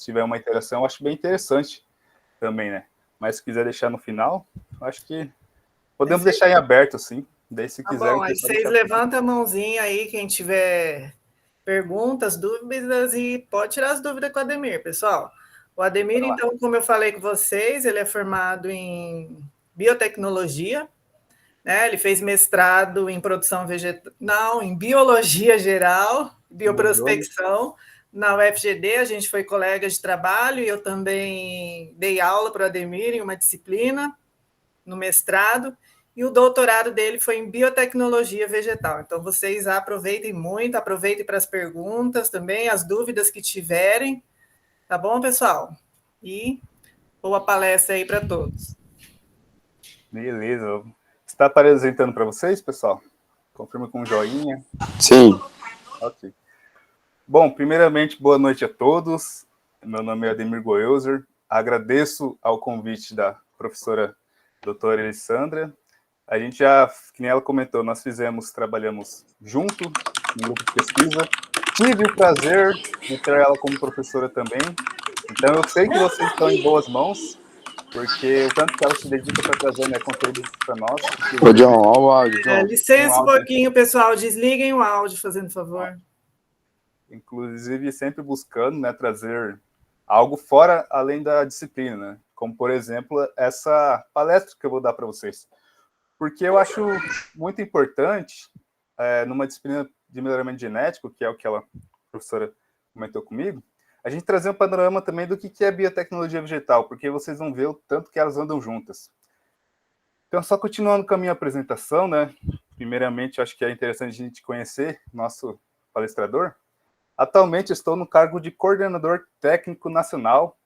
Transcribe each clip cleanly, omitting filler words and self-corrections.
tiver uma interação, eu acho bem interessante também, né? Mas se quiser deixar no final, eu acho que podemos deixar em aberto, assim. Daí, se quiser... Bom, aí vocês levantam a mãozinha aí, quem tiver perguntas, dúvidas, e pode tirar as dúvidas com o Ademir, pessoal. O Ademir, então, como eu falei com vocês, ele é formado em biotecnologia, né? Ele fez mestrado em produção vegetal, não, em biologia geral, bioprospecção, na UFGD. A gente foi colega de trabalho e eu também dei aula para o Ademir em uma disciplina no mestrado, e o doutorado dele foi em biotecnologia vegetal. Então, vocês aproveitem muito, aproveitem para as perguntas também, as dúvidas que tiverem, tá bom, pessoal? E boa palestra aí para todos. Beleza. Está apresentando para vocês, pessoal? Confirma com um joinha. Sim. Ok. Bom, primeiramente, boa noite a todos. Meu nome é Ademir Goelzer. Agradeço ao convite da professora doutora Elisandra. A gente já, que nem ela comentou, nós trabalhamos junto no grupo de pesquisa. Tive o prazer de ter ela como professora também. Então, eu sei que vocês estão em boas mãos, porque o tanto que ela se dedica para trazer, né, conteúdo para nós. Ô, John, olha o áudio, John. Licença um pouquinho, pessoal. Desliguem o áudio, fazendo favor. Inclusive, sempre buscando, né, trazer algo fora, além da disciplina, né? Como, por exemplo, essa palestra que eu vou dar para vocês. Porque eu acho muito importante, numa disciplina de melhoramento genético, que é o que a professora comentou comigo, a gente trazer um panorama também do que é biotecnologia vegetal, porque vocês vão ver o tanto que elas andam juntas. Então, só continuando com a minha apresentação, né? Primeiramente, acho que é interessante a gente conhecer nosso palestrador. Atualmente, estou no cargo de coordenador técnico nacional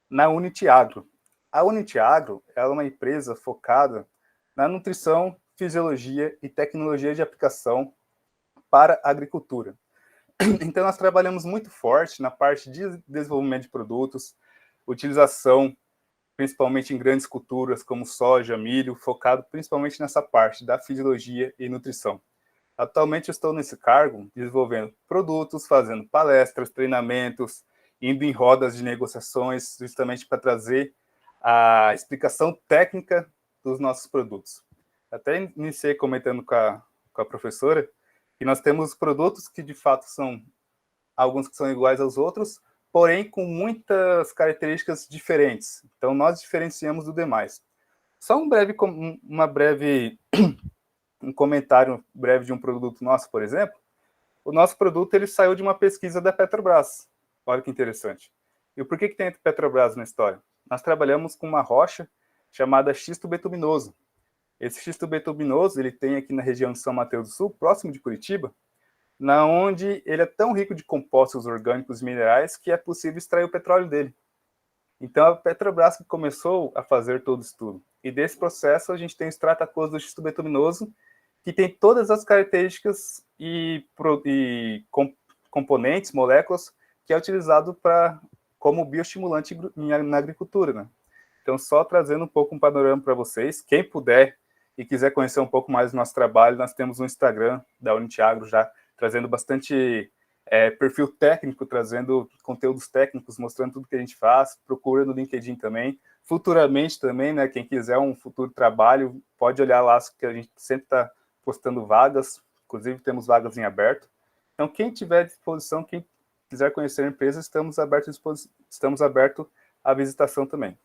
na Unitiagro. A Unitiagro é uma empresa focada na nutrição, fisiologia e tecnologia de aplicação para a agricultura. Então, nós trabalhamos muito forte na parte de desenvolvimento de produtos, utilização, principalmente em grandes culturas como soja, milho, focado principalmente nessa parte da fisiologia e nutrição. Atualmente, estou nesse cargo, desenvolvendo produtos, fazendo palestras, treinamentos, indo em rodas de negociações, justamente para trazer a explicação técnica dos nossos produtos. Até iniciei comentando com a professora que nós temos produtos que, de fato, são alguns que são iguais aos outros, porém com muitas características diferentes. Então, nós diferenciamos do demais. Só um comentário breve de um produto nosso, por exemplo. O nosso produto ele saiu de uma pesquisa da Petrobras. Olha que interessante. E por que tem a Petrobras na história? Nós trabalhamos com uma rocha chamada xisto betuminoso. Esse xisto betuminoso ele tem aqui na região de São Mateus do Sul, próximo de Curitiba, na onde ele é tão rico de compostos orgânicos e minerais que é possível extrair o petróleo dele. Então, a Petrobras que começou a fazer todo o estudo. E desse processo, a gente tem o extrato aquoso do xisto betuminoso, que tem todas as características e componentes, moléculas, que é utilizado como bioestimulante na agricultura, né? Então, só trazendo um pouco um panorama para vocês. Quem puder e quiser conhecer um pouco mais do nosso trabalho, nós temos um Instagram da Unitiagro já trazendo bastante perfil técnico, trazendo conteúdos técnicos, mostrando tudo que a gente faz. Procura no LinkedIn também. Futuramente também, né, quem quiser um futuro trabalho, pode olhar lá, que a gente sempre está postando vagas. Inclusive, temos vagas em aberto. Então, quem tiver disposição, quem quiser conhecer a empresa, estamos abertos à visitação também.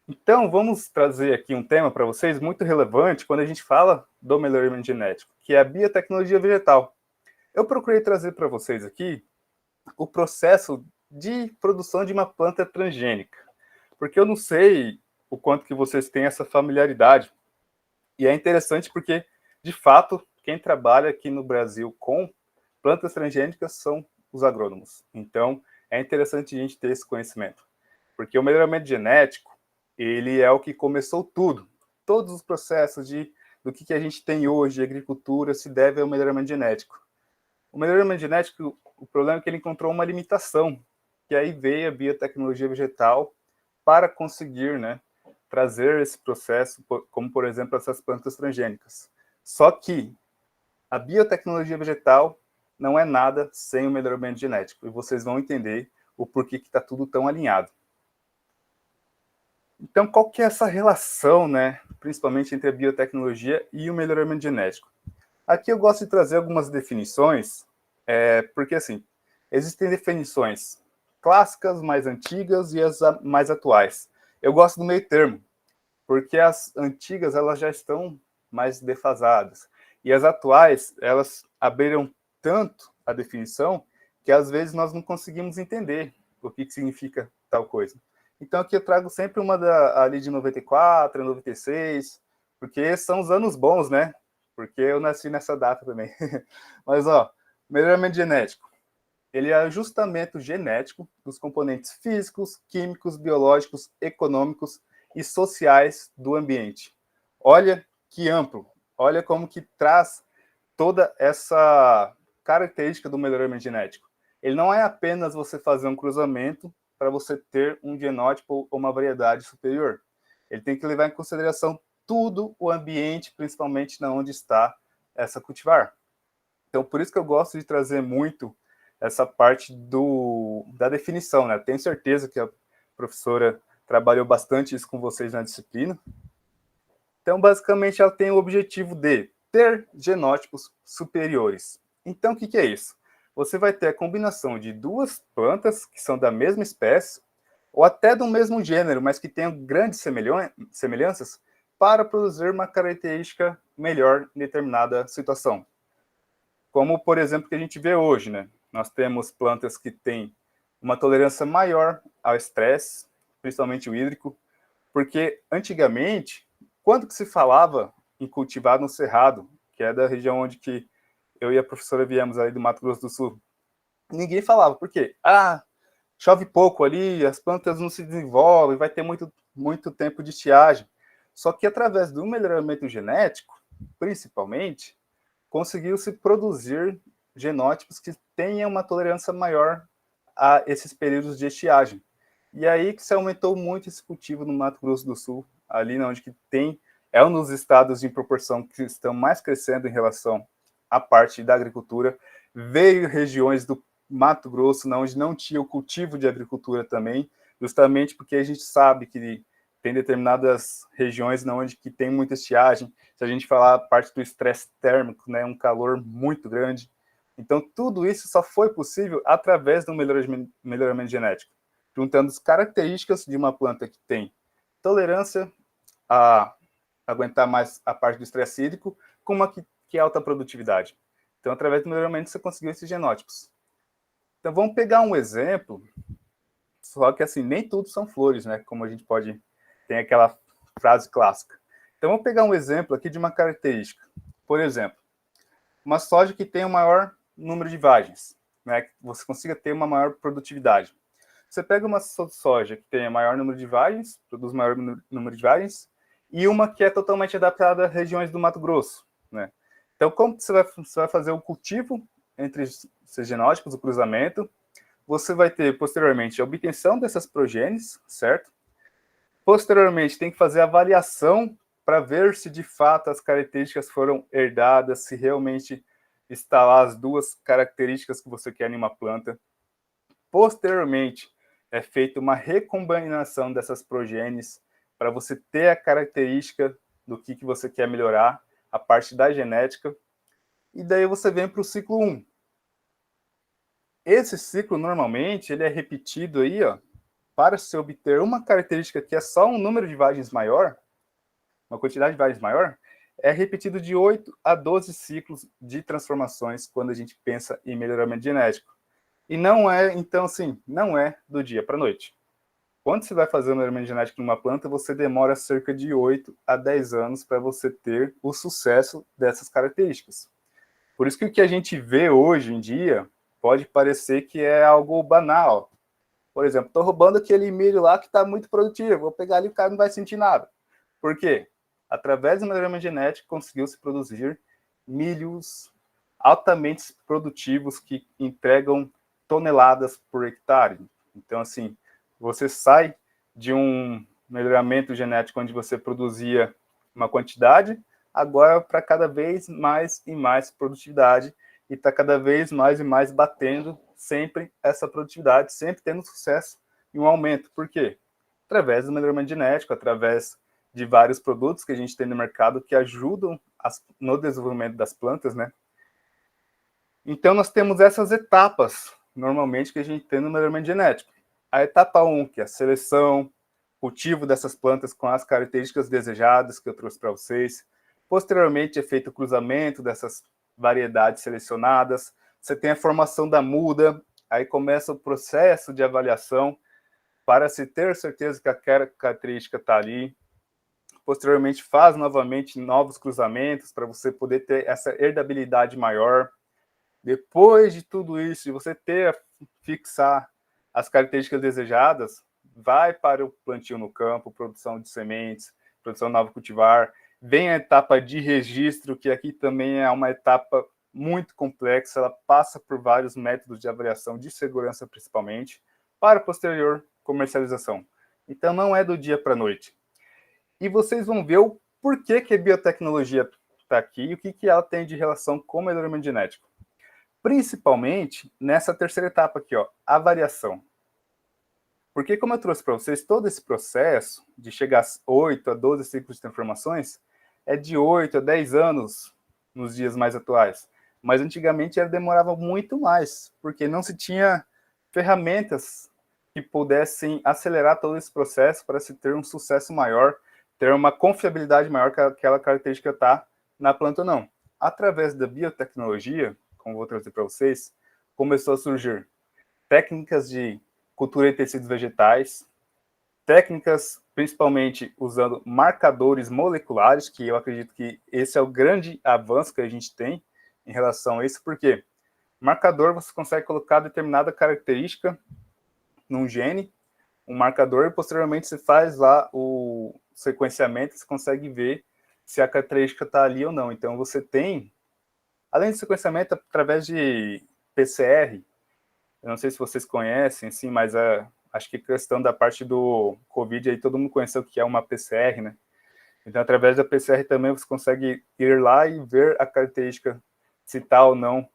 Então, vamos trazer aqui um tema para vocês muito relevante quando a gente fala do melhoramento genético, que é a biotecnologia vegetal. Eu procurei trazer para vocês aqui o processo de produção de uma planta transgênica, porque eu não sei o quanto que vocês têm essa familiaridade. E é interessante porque, de fato, quem trabalha aqui no Brasil com plantas transgênicas são os agrônomos. Então, é interessante a gente ter esse conhecimento, porque o melhoramento genético ele é o que começou tudo. Todos os processos do que a gente tem hoje de agricultura se deve ao melhoramento genético. O melhoramento genético, o problema é que ele encontrou uma limitação, que aí veio a biotecnologia vegetal para conseguir, né, trazer esse processo, como, por exemplo, essas plantas transgênicas. Só que a biotecnologia vegetal não é nada sem o melhoramento genético, e vocês vão entender o porquê que está tudo tão alinhado. Então, qual que é essa relação, né, principalmente entre a biotecnologia e o melhoramento genético? Aqui eu gosto de trazer algumas definições, porque, assim, existem definições clássicas, mais antigas, e as mais atuais. Eu gosto do meio termo, porque as antigas, elas já estão mais defasadas, e as atuais, elas abriram tanto a definição, que às vezes nós não conseguimos entender o que significa tal coisa. Então, aqui eu trago sempre uma ali de 94, 96, porque são os anos bons, né? Porque eu nasci nessa data também. Mas, melhoramento genético. Ele é ajustamento genético dos componentes físicos, químicos, biológicos, econômicos e sociais do ambiente. Olha que amplo. Olha como que traz toda essa característica do melhoramento genético. Ele não é apenas você fazer um cruzamento para você ter um genótipo ou uma variedade superior. Ele tem que levar em consideração tudo o ambiente, principalmente na onde está essa cultivar. Então, por isso que eu gosto de trazer muito essa parte da definição, né? Tenho certeza que a professora trabalhou bastante isso com vocês na disciplina. Então, basicamente, ela tem o objetivo de ter genótipos superiores. Então, o que é isso? Você vai ter a combinação de duas plantas que são da mesma espécie, ou até do mesmo gênero, mas que tenham grandes semelhanças, para produzir uma característica melhor em determinada situação. Como, por exemplo, que a gente vê hoje, né? Nós temos plantas que têm uma tolerância maior ao estresse, principalmente o hídrico, porque antigamente, quando que se falava em cultivar no Cerrado, que é da região onde que eu e a professora viemos aí do Mato Grosso do Sul, ninguém falava, por quê? Chove pouco ali, as plantas não se desenvolvem, vai ter muito tempo de estiagem. Só que através do melhoramento genético, principalmente, conseguiu-se produzir genótipos que tenham uma tolerância maior a esses períodos de estiagem. E aí que se aumentou muito esse cultivo no Mato Grosso do Sul, ali onde que é um dos estados em proporção que estão mais crescendo em relação à parte da agricultura. Veio regiões do Mato Grosso, onde não tinha o cultivo de agricultura também, justamente porque a gente sabe que tem determinadas regiões onde que tem muita estiagem. Se a gente falar a parte do estresse térmico, né, um calor muito grande. Então, tudo isso só foi possível através do melhoramento genético, juntando as características de uma planta que tem tolerância a aguentar mais a parte do estresse hídrico, com uma que é alta produtividade. Então, através do melhoramento, você conseguiu esses genótipos. Então, vamos pegar um exemplo, só que, assim, nem tudo são flores, né? Como a gente tem aquela frase clássica. Então, vamos pegar um exemplo aqui de uma característica. Por exemplo, uma soja que tem um maior número de vagens, né? Que você consiga ter uma maior produtividade. Você pega uma soja que tem maior número de vagens, produz maior número de vagens, e uma que é totalmente adaptada a regiões do Mato Grosso, né? Então, como você vai fazer o cultivo entre esses genótipos, o cruzamento, você vai ter, posteriormente, a obtenção dessas progênies, certo? Posteriormente, tem que fazer a avaliação para ver se, de fato, as características foram herdadas, se realmente está lá as duas características que você quer em uma planta. Posteriormente, é feita uma recombinação dessas progênies para você ter a característica do que você quer melhorar, a parte da genética. E daí você vem para o ciclo 1. Esse ciclo, normalmente, ele é repetido aí, para se obter uma característica que é só um número de vagens maior, uma quantidade de vagens maior, é repetido de 8 a 12 ciclos de transformações quando a gente pensa em melhoramento genético. E não é, então, assim, não é do dia para a noite. Quando você vai fazer o melhoramento genético numa planta, você demora cerca de 8 a 10 anos para você ter o sucesso dessas características. Por isso que o que a gente vê hoje em dia pode parecer que é algo banal. Por exemplo, estou roubando aquele milho lá que está muito produtivo, vou pegar ali e o cara não vai sentir nada. Por quê? Através do melhoramento genético, conseguiu-se produzir milhos altamente produtivos que entregam toneladas por hectare. Então, assim, você sai de um melhoramento genético onde você produzia uma quantidade, agora para cada vez mais e mais produtividade, e está cada vez mais e mais batendo sempre essa produtividade, sempre tendo sucesso e um aumento. Por quê? Através do melhoramento genético, através de vários produtos que a gente tem no mercado que ajudam no desenvolvimento das plantas, né? Então, nós temos essas etapas, normalmente, que a gente tem no melhoramento genético. A etapa 1, que é a seleção, cultivo dessas plantas com as características desejadas, que eu trouxe para vocês. Posteriormente, é feito o cruzamento dessas variedades selecionadas. Você tem a formação da muda, aí começa o processo de avaliação para se ter certeza que aquela característica está ali. Posteriormente, faz novamente novos cruzamentos para você poder ter essa herdabilidade maior. Depois de tudo isso, de você fixar as características desejadas, vai para o plantio no campo, produção de sementes, produção de novo cultivar. Vem a etapa de registro, que aqui também é uma etapa muito complexa, ela passa por vários métodos de avaliação de segurança, principalmente, para a posterior comercialização. Então, não é do dia para a noite. E vocês vão ver o porquê que a biotecnologia está aqui e o que ela tem de relação com o melhoramento genético. Principalmente nessa terceira etapa aqui, ó, a variação. Porque, como eu trouxe para vocês, todo esse processo de chegar a 8 a 12 ciclos de transformações é de 8 a 10 anos nos dias mais atuais. Mas antigamente demorava muito mais, porque não se tinha ferramentas que pudessem acelerar todo esse processo para se ter um sucesso maior, ter uma confiabilidade maior que aquela característica está na planta ou não. Através da biotecnologia, como vou trazer para vocês, começou a surgir técnicas de cultura de tecidos vegetais, técnicas principalmente usando marcadores moleculares, que eu acredito que esse é o grande avanço que a gente tem em relação a isso, porque marcador você consegue colocar determinada característica num gene, um marcador, e posteriormente você faz lá o sequenciamento, você consegue ver se a característica está ali ou não. Então você tem, além do sequenciamento através de PCR, eu não sei se vocês conhecem, sim, mas acho que a questão da parte do Covid, aí todo mundo conheceu o que é uma PCR, né? Então, através da PCR também você consegue ir lá e ver a característica, se está ou não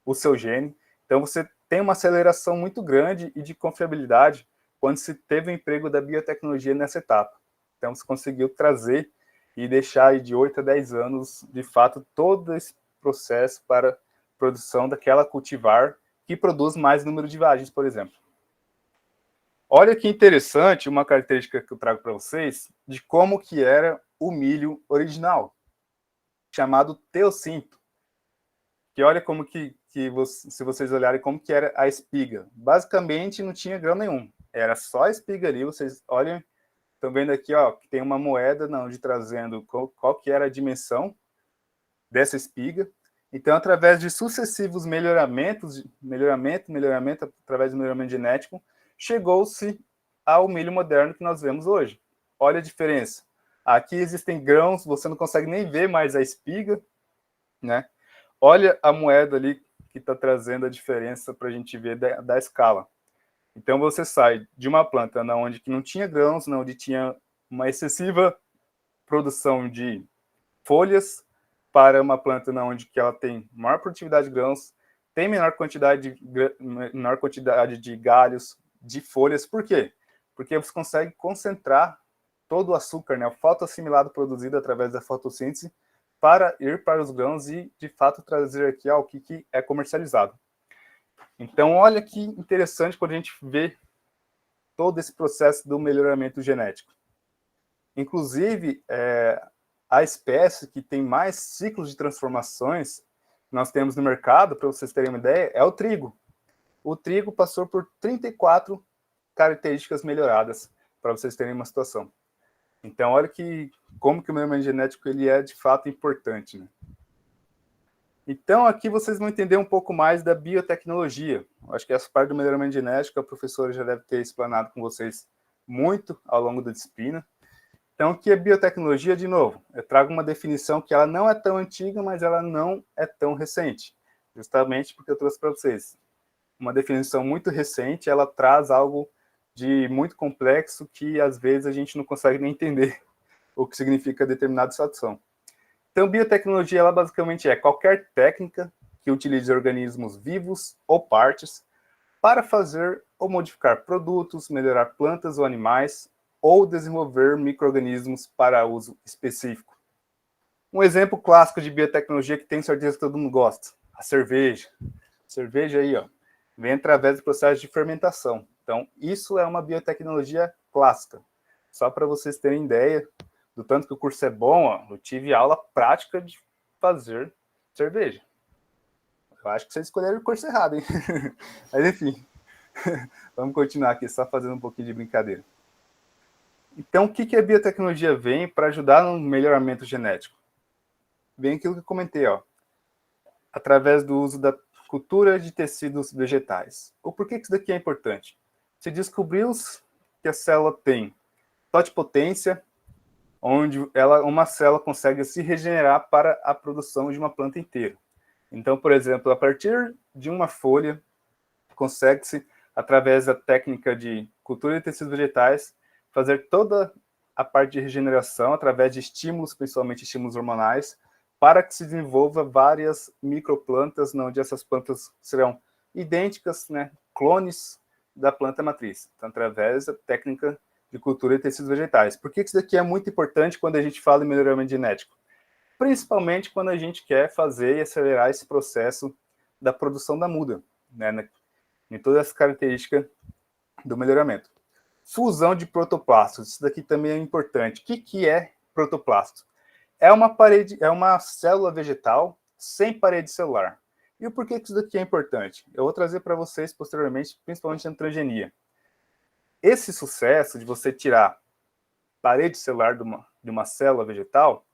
o seu gene. Então, você tem uma aceleração muito grande e de confiabilidade quando se teve o emprego da biotecnologia nessa etapa. Então, você conseguiu trazer e deixar aí de 8 a 10 anos, de fato, todo esse processo para a produção daquela cultivar que produz mais número de vagens, por exemplo. Olha que interessante uma característica que eu trago para vocês de como que era o milho original, chamado teossinto. Que olha como se vocês olharem como que era a espiga. Basicamente não tinha grão nenhum, era só a espiga ali. Vocês olhem, estão vendo aqui, ó, que tem uma moeda onde trazendo qual que era a dimensão dessa espiga. Então, através de sucessivos melhoramentos, através do melhoramento genético, chegou-se ao milho moderno que nós vemos hoje. Olha a diferença. Aqui existem grãos, você não consegue nem ver mais a espiga, né? Olha a moeda ali que está trazendo a diferença para a gente ver da escala. Então, você sai de uma planta onde não tinha grãos, onde tinha uma excessiva produção de folhas, para uma planta onde ela tem maior produtividade de grãos, tem menor quantidade de galhos, de folhas. Por quê? Porque você consegue concentrar todo o açúcar, né, o fotoassimilado produzido através da fotossíntese, para ir para os grãos e, de fato, trazer aqui o que é comercializado. Então, olha que interessante quando a gente vê todo esse processo do melhoramento genético. Inclusive, a espécie que tem mais ciclos de transformações que nós temos no mercado, para vocês terem uma ideia, é o trigo. O trigo passou por 34 características melhoradas, para vocês terem uma situação. Então, olha como que o melhoramento genético ele é, de fato, importante, né? Então, aqui vocês vão entender um pouco mais da biotecnologia. Acho que essa parte do melhoramento genético, a professora já deve ter explanado com vocês muito ao longo da disciplina. Então, o que é biotecnologia? De novo, eu trago uma definição que ela não é tão antiga, mas ela não é tão recente. Justamente porque eu trouxe para vocês uma definição muito recente, ela traz algo de muito complexo que, às vezes, a gente não consegue nem entender o que significa determinada situação. Então, biotecnologia, ela basicamente é qualquer técnica que utilize organismos vivos ou partes para fazer ou modificar produtos, melhorar plantas ou animais, ou desenvolver micro-organismos para uso específico. Um exemplo clássico de biotecnologia que tenho certeza que todo mundo gosta, a cerveja. Cerveja aí, ó, vem através do processo de fermentação. Então, isso é uma biotecnologia clássica. Só para vocês terem ideia do tanto que o curso é bom, ó, eu tive aula prática de fazer cerveja. Eu acho que vocês escolheram o curso errado, hein? Mas, enfim, vamos continuar aqui, só fazendo um pouquinho de brincadeira. Então, o que a biotecnologia vem para ajudar no melhoramento genético? Vem aquilo que eu comentei, ó, através do uso da cultura de tecidos vegetais. O porquê que isso daqui é importante? Se descobriu que a célula tem totipotência, onde uma célula consegue se regenerar para a produção de uma planta inteira. Então, por exemplo, a partir de uma folha, consegue-se, através da técnica de cultura de tecidos vegetais, fazer toda a parte de regeneração através de estímulos, principalmente estímulos hormonais, para que se desenvolva várias microplantas, onde essas plantas serão idênticas, né, clones da planta matriz, então, através da técnica de cultura de tecidos vegetais. Por que isso daqui é muito importante quando a gente fala em melhoramento genético? Principalmente quando a gente quer fazer e acelerar esse processo da produção da muda, né, em toda essa característica do melhoramento. Fusão de protoplastos, isso daqui também é importante. O que é protoplasto? É uma célula vegetal sem parede celular. E o porquê que isso daqui é importante? Eu vou trazer para vocês posteriormente, principalmente na transgenia. Esse sucesso de você tirar parede celular de uma célula vegetal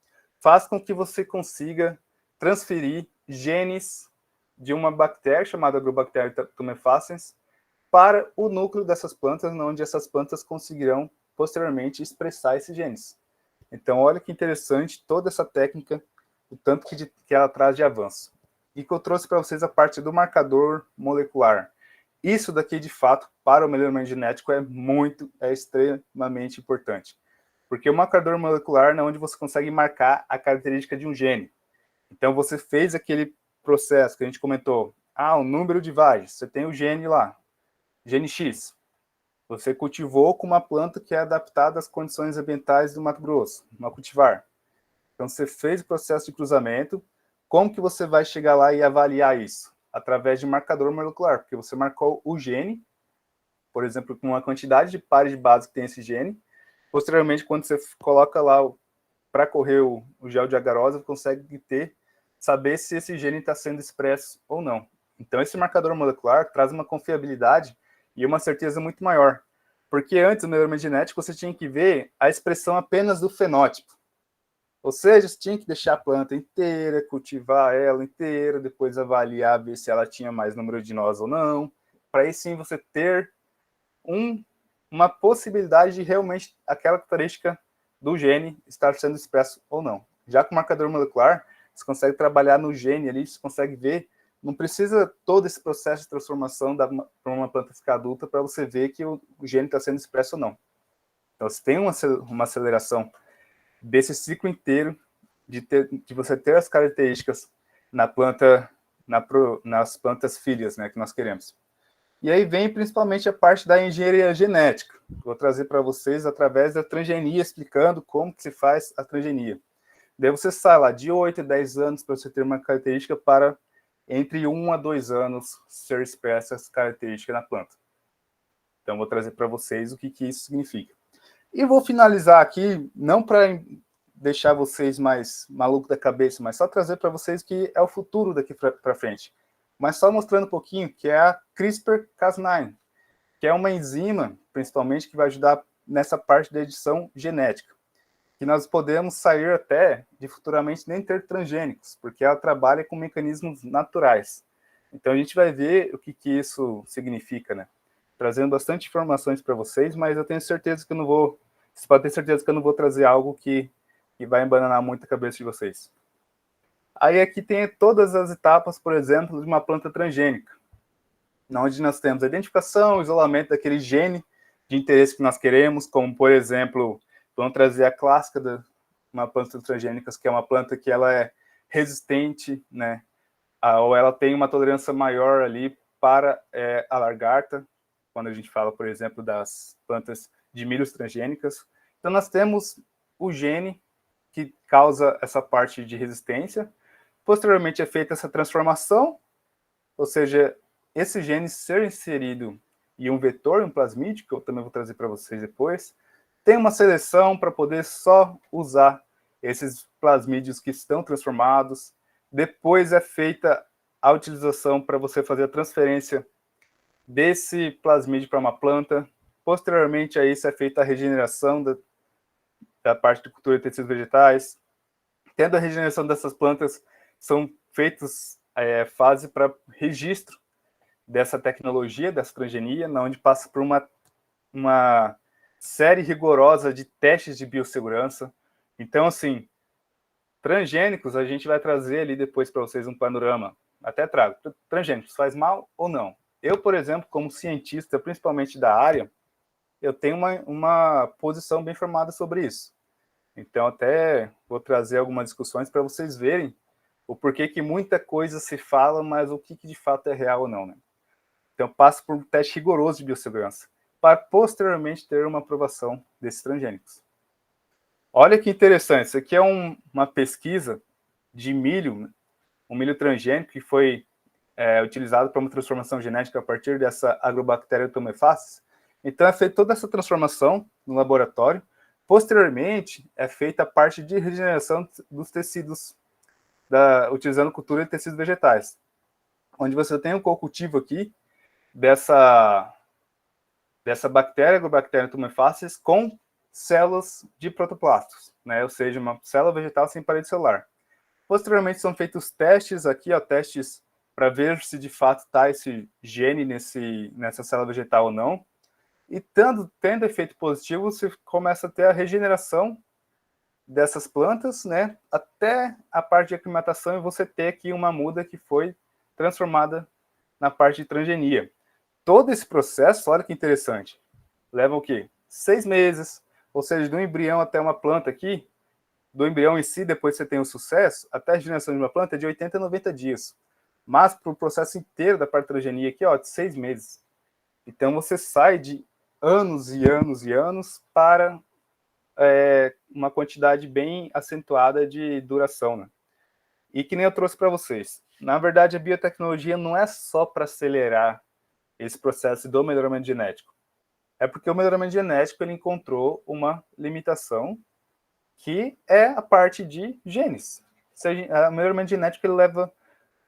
faz com que você consiga transferir genes de uma bactéria chamada Agrobacterium tumefaciens para o núcleo dessas plantas, onde essas plantas conseguirão posteriormente expressar esses genes. Então, olha que interessante toda essa técnica, o tanto que ela traz de avanço. E que eu trouxe para vocês a parte do marcador molecular. Isso daqui, de fato, para o melhoramento genético é extremamente importante. Porque o marcador molecular é onde você consegue marcar a característica de um gene. Então, você fez aquele processo que a gente comentou. O número de vagens, você tem o gene lá, gene X. Você cultivou com uma planta que é adaptada às condições ambientais do Mato Grosso, uma cultivar. Então, você fez o processo de cruzamento. Como que você vai chegar lá e avaliar isso? Através de marcador molecular, porque você marcou o gene, por exemplo, com uma quantidade de pares de base que tem esse gene. Posteriormente, quando você coloca lá para correr o gel de agarose, você consegue saber se esse gene está sendo expresso ou não. Então, esse marcador molecular traz uma confiabilidade e uma certeza muito maior. Porque antes, no melhoramento genético, você tinha que ver a expressão apenas do fenótipo. Ou seja, você tinha que deixar a planta inteira, cultivar ela inteira, depois avaliar, ver se ela tinha mais número de nós ou não, para aí sim você ter uma possibilidade de realmente aquela característica do gene estar sendo expresso ou não. Já com o marcador molecular, você consegue trabalhar no gene ali, você consegue ver, não precisa todo esse processo de transformação para uma planta ficar adulta para você ver que o gene está sendo expresso ou não. Então, você tem uma aceleração desse ciclo inteiro de você ter as características na planta, nas plantas filhas, né, que nós queremos. E aí vem principalmente a parte da engenharia genética. Vou trazer para vocês através da transgenia, explicando como que se faz a transgenia. Daí você sai lá de 8 a 10 anos para você ter uma característica para entre 1 a 2 anos ser expressa essa característica na planta. Então, vou trazer para vocês o que isso significa. E vou finalizar aqui, não para deixar vocês mais malucos da cabeça, mas só trazer para vocês que é o futuro daqui para frente. Mas só mostrando um pouquinho, que é a CRISPR-Cas9, que é uma enzima, principalmente, que vai ajudar nessa parte da edição genética. Que nós podemos sair até de futuramente nem ter transgênicos, porque ela trabalha com mecanismos naturais. Então, a gente vai ver o que isso significa, né? Trazendo bastante informações para vocês, mas eu tenho certeza que eu não vou... Vocês podem ter certeza que eu não vou trazer algo que vai embananar muito a cabeça de vocês. Aí aqui tem todas as etapas, por exemplo, de uma planta transgênica, onde nós temos a identificação, o isolamento daquele gene de interesse que nós queremos, como, por exemplo, vamos trazer a clássica de uma planta transgênica, que é uma planta que ela é resistente, né, ou ela tem uma tolerância maior ali para a lagarta, quando a gente fala, por exemplo, das plantas de milhos transgênicas. Então, nós temos o gene que causa essa parte de resistência. Posteriormente, é feita essa transformação, ou seja, esse gene ser inserido em um vetor, um plasmídio, que eu também vou trazer para vocês depois. Tem uma seleção para poder só usar esses plasmídios que estão transformados. Depois é feita a utilização para você fazer a transferência desse plasmídio para uma planta. Posteriormente a isso é feita a regeneração da parte de cultura de tecidos vegetais. Tendo a regeneração dessas plantas, são feitos fase para registro dessa tecnologia, dessa transgenia, onde passa por uma série rigorosa de testes de biossegurança. Então, assim, transgênicos, a gente vai trazer ali depois para vocês um panorama. Até trago. Transgênicos, faz mal ou não? Eu, por exemplo, como cientista, principalmente da área, eu tenho uma posição bem formada sobre isso. Então, até vou trazer algumas discussões para vocês verem o porquê que muita coisa se fala, mas o que de fato é real ou não, né? Então, passa por um teste rigoroso de biossegurança, para posteriormente ter uma aprovação desses transgênicos. Olha que interessante, isso aqui é uma pesquisa de milho, um milho transgênico que foi utilizado para uma transformação genética a partir dessa agrobactéria tumefacis. Então, é feita toda essa transformação no laboratório. Posteriormente, é feita a parte de regeneração dos tecidos, utilizando cultura de tecidos vegetais, onde você tem um co-cultivo aqui dessa bactéria, agrobactéria tumefacis, com células de protoplastos, né? Ou seja, uma célula vegetal sem parede celular. Posteriormente, são feitos testes aqui, ó, testes para ver se de fato está esse gene nessa célula vegetal ou não. E tendo efeito positivo, você começa a ter a regeneração dessas plantas, né, até a parte de aclimatação, e você ter aqui uma muda que foi transformada na parte de transgenia. Todo esse processo, olha que interessante, leva o quê? 6 meses, ou seja, do embrião até uma planta aqui, do embrião em si, depois você tem o sucesso, até a regeneração de uma planta é de 80 a 90 dias. Mas para o processo inteiro da parte de transgenia aqui, ó, de 6 meses. Então você sai de anos e anos e anos para uma quantidade bem acentuada de duração, né? E que nem eu trouxe para vocês. Na verdade, a biotecnologia não é só para acelerar esse processo do melhoramento genético. É porque o melhoramento genético ele encontrou uma limitação que é a parte de genes. O melhoramento genético ele leva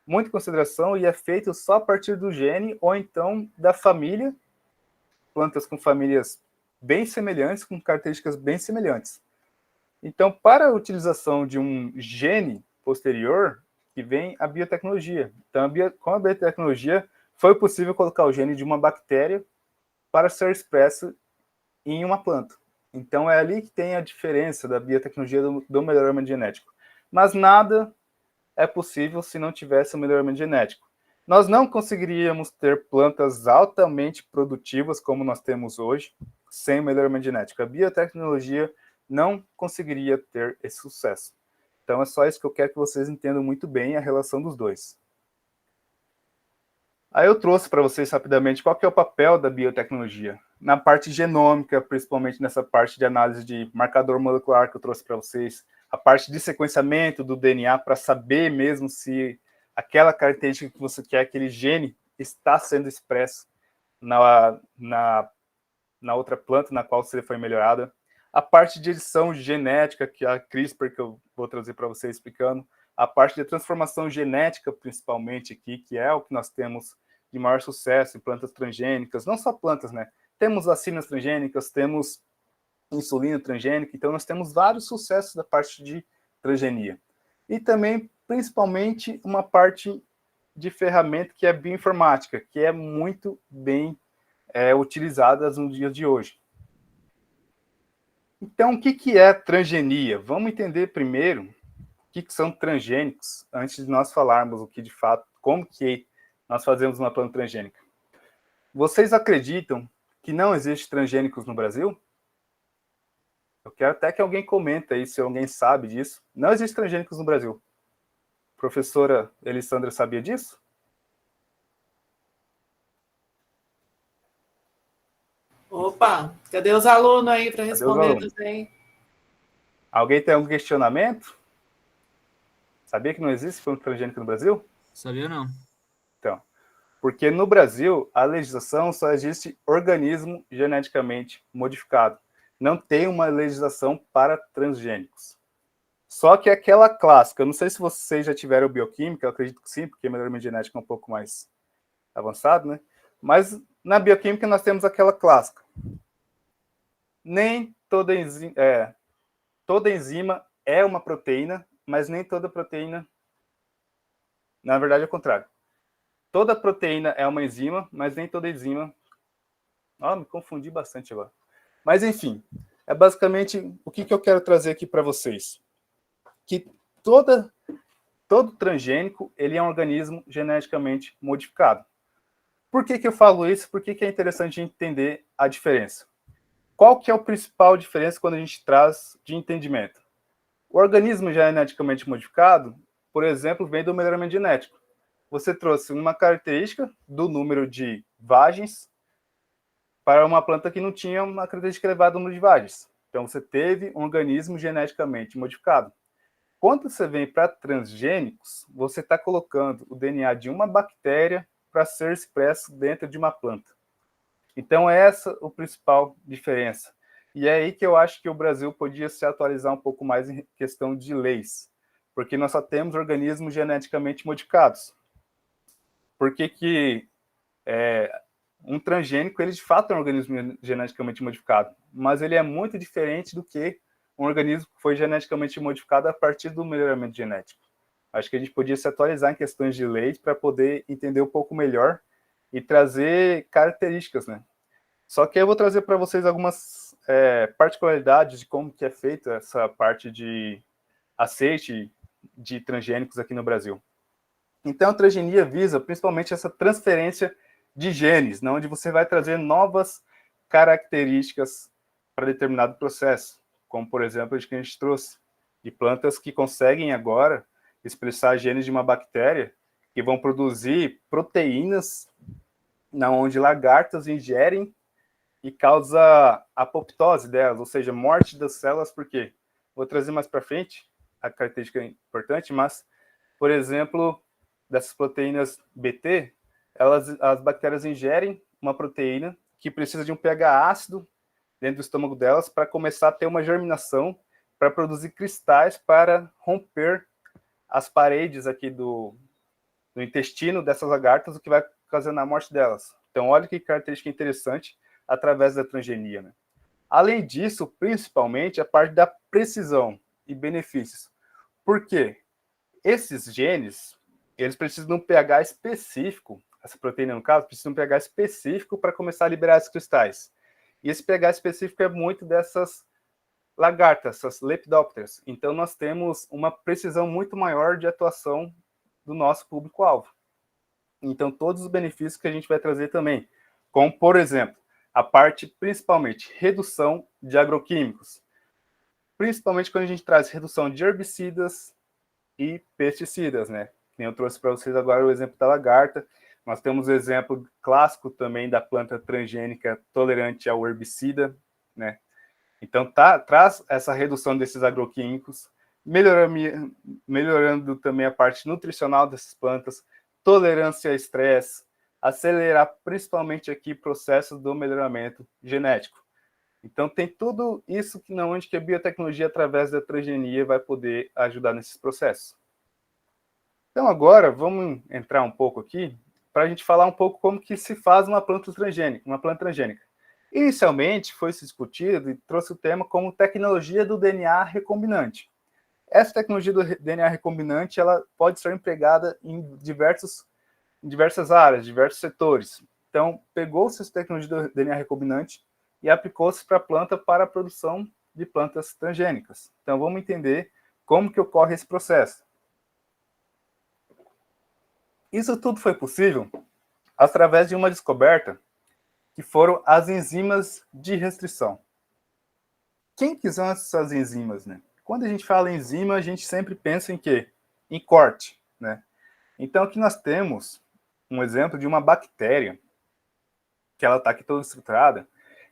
muito em consideração e é feito só a partir do gene ou então da família, plantas com famílias bem semelhantes, com características bem semelhantes. Então, para a utilização de um gene posterior, que vem a biotecnologia. Então, com a biotecnologia, foi possível colocar o gene de uma bactéria para ser expresso em uma planta. Então, é ali que tem a diferença da biotecnologia do melhoramento genético. Mas nada é possível se não tivesse o melhoramento genético. Nós não conseguiríamos ter plantas altamente produtivas como nós temos hoje sem o melhoramento genético. A biotecnologia não conseguiria ter esse sucesso. Então é só isso que eu quero que vocês entendam muito bem a relação dos dois. Aí eu trouxe para vocês rapidamente qual que é o papel da biotecnologia. Na parte genômica, principalmente nessa parte de análise de marcador molecular que eu trouxe para vocês, a parte de sequenciamento do DNA para saber mesmo se aquela característica que você quer, aquele gene, está sendo expresso na outra planta na qual você foi melhorada. A parte de edição genética, que é a CRISPR, que eu vou trazer para vocês explicando. A parte de transformação genética, principalmente aqui, que é o que nós temos de maior sucesso em plantas transgênicas. Não só plantas, né? Temos vacinas transgênicas, temos insulina transgênica, então nós temos vários sucessos da parte de transgenia. E também, principalmente, uma parte de ferramenta que é bioinformática, que é muito bem utilizada nos dias de hoje. Então, o que é transgenia? Vamos entender primeiro o que são transgênicos, antes de nós falarmos o que de fato, como que nós fazemos uma planta transgênica. Vocês acreditam que não existe transgênicos no Brasil? Eu quero até que alguém comenta aí, se alguém sabe disso. Não existe transgênicos no Brasil. Professora Elissandra sabia disso? Opa, cadê os alunos aí para Cadê os responder alunos? também? Alguém tem algum questionamento? Sabia que não existe planta transgênica no Brasil? Sabia não. Então, porque no Brasil, a legislação só existe organismo geneticamente modificado. Não tem uma legislação para transgênicos. Só que aquela clássica, eu não sei se vocês já tiveram bioquímica, eu acredito que sim, porque melhoramento genético é um pouco mais avançado, né? Mas na bioquímica nós temos aquela clássica. Nem toda enzima é uma proteína, mas nem toda proteína... Na verdade, é o contrário. Toda proteína é uma enzima, mas nem toda enzima... me confundi bastante agora. Mas, enfim, é basicamente o que eu quero trazer aqui para vocês. Que todo transgênico ele é um organismo geneticamente modificado. Por que eu falo isso? Por que é interessante entender a diferença? Qual que é a principal diferença quando a gente traz de entendimento? O organismo geneticamente modificado, por exemplo, vem do melhoramento genético. Você trouxe uma característica do número de vagens para uma planta que não tinha uma característica elevada do número de vagens. Então, você teve um organismo geneticamente modificado. Quando você vem para transgênicos, você está colocando o DNA de uma bactéria para ser expresso dentro de uma planta. Então, essa é a principal diferença. E é aí que eu acho que o Brasil podia se atualizar um pouco mais em questão de leis, porque nós só temos organismos geneticamente modificados. Por que um transgênico, ele de fato é um organismo geneticamente modificado, mas ele é muito diferente do que um organismo que foi geneticamente modificado a partir do melhoramento genético. Acho que a gente podia se atualizar em questões de leis para poder entender um pouco melhor e trazer características, né? Só que eu vou trazer para vocês algumas particularidades de como que é feita essa parte de aceite de transgênicos aqui no Brasil. Então, a transgenia visa principalmente essa transferência de genes, onde você vai trazer novas características para determinado processo, como, por exemplo, as que a gente trouxe, de plantas que conseguem agora expressar genes de uma bactéria que vão produzir proteínas onde lagartas ingerem e causa apoptose delas, ou seja, morte das células, por quê? Vou trazer mais para frente a característica importante, mas, por exemplo, dessas proteínas BT, as bactérias ingerem uma proteína que precisa de um pH ácido dentro do estômago delas para começar a ter uma germinação, para produzir cristais para romper as paredes aqui do intestino dessas lagartas, o que vai ocasionar a morte delas. Então, olha que característica interessante através da transgenia, né? Além disso, principalmente, a parte da precisão e benefícios. Por quê? Esses genes, eles precisam de um pH específico, essa proteína, no caso, precisa de um pH específico para começar a liberar esses cristais. E esse pH específico é muito dessas lagartas, essas lepidópteras. Então, nós temos uma precisão muito maior de atuação do nosso público-alvo. Então, todos os benefícios que a gente vai trazer também, como, por exemplo, a parte, principalmente, redução de agroquímicos. Principalmente quando a gente traz redução de herbicidas e pesticidas, né? Eu trouxe para vocês agora o exemplo da lagarta. Nós temos o exemplo clássico também da planta transgênica tolerante ao herbicida, né? Então, traz essa redução desses agroquímicos, melhorando também a parte nutricional dessas plantas, tolerância a estresse, acelerar principalmente aqui processos do melhoramento genético. Então, tem tudo isso onde que a biotecnologia, através da transgenia, vai poder ajudar nesses processos. Então, agora, vamos entrar um pouco aqui para a gente falar um pouco como que se faz uma planta transgênica. Inicialmente, foi se discutido e trouxe o tema como tecnologia do DNA recombinante. Essa tecnologia do DNA recombinante ela pode ser empregada em diversas áreas, diversos setores. Então, pegou-se essa tecnologia do DNA recombinante e aplicou-se para a planta para a produção de plantas transgênicas. Então, vamos entender como que ocorre esse processo. Isso tudo foi possível através de uma descoberta que foram as enzimas de restrição. Quem que são essas enzimas, né? Quando a gente fala em enzima, a gente sempre pensa em quê? Em corte, né? Então, aqui nós temos um exemplo de uma bactéria, que ela está aqui toda estruturada,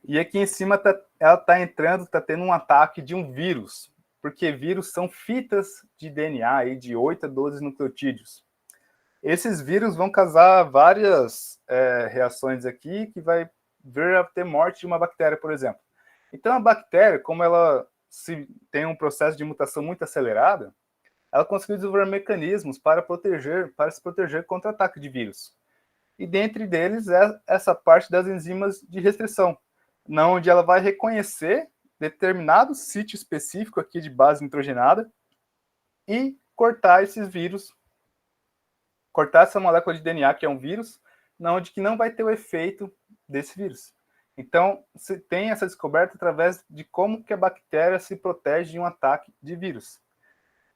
E aqui em cima ela está entrando, está tendo um ataque de um vírus, porque vírus são fitas de DNA aí de 8 a 12 nucleotídeos. Esses vírus vão causar várias reações aqui que vai vir a ter morte de uma bactéria, por exemplo. Então, a bactéria, como ela tem um processo de mutação muito acelerada, ela conseguiu desenvolver mecanismos para se proteger contra ataque de vírus. E dentre deles é essa parte das enzimas de restrição, onde ela vai reconhecer determinado sítio específico aqui de base nitrogenada e cortar esses vírus, cortar essa molécula de DNA, que é um vírus, onde que não vai ter o efeito desse vírus. Então, você tem essa descoberta através de como que a bactéria se protege de um ataque de vírus.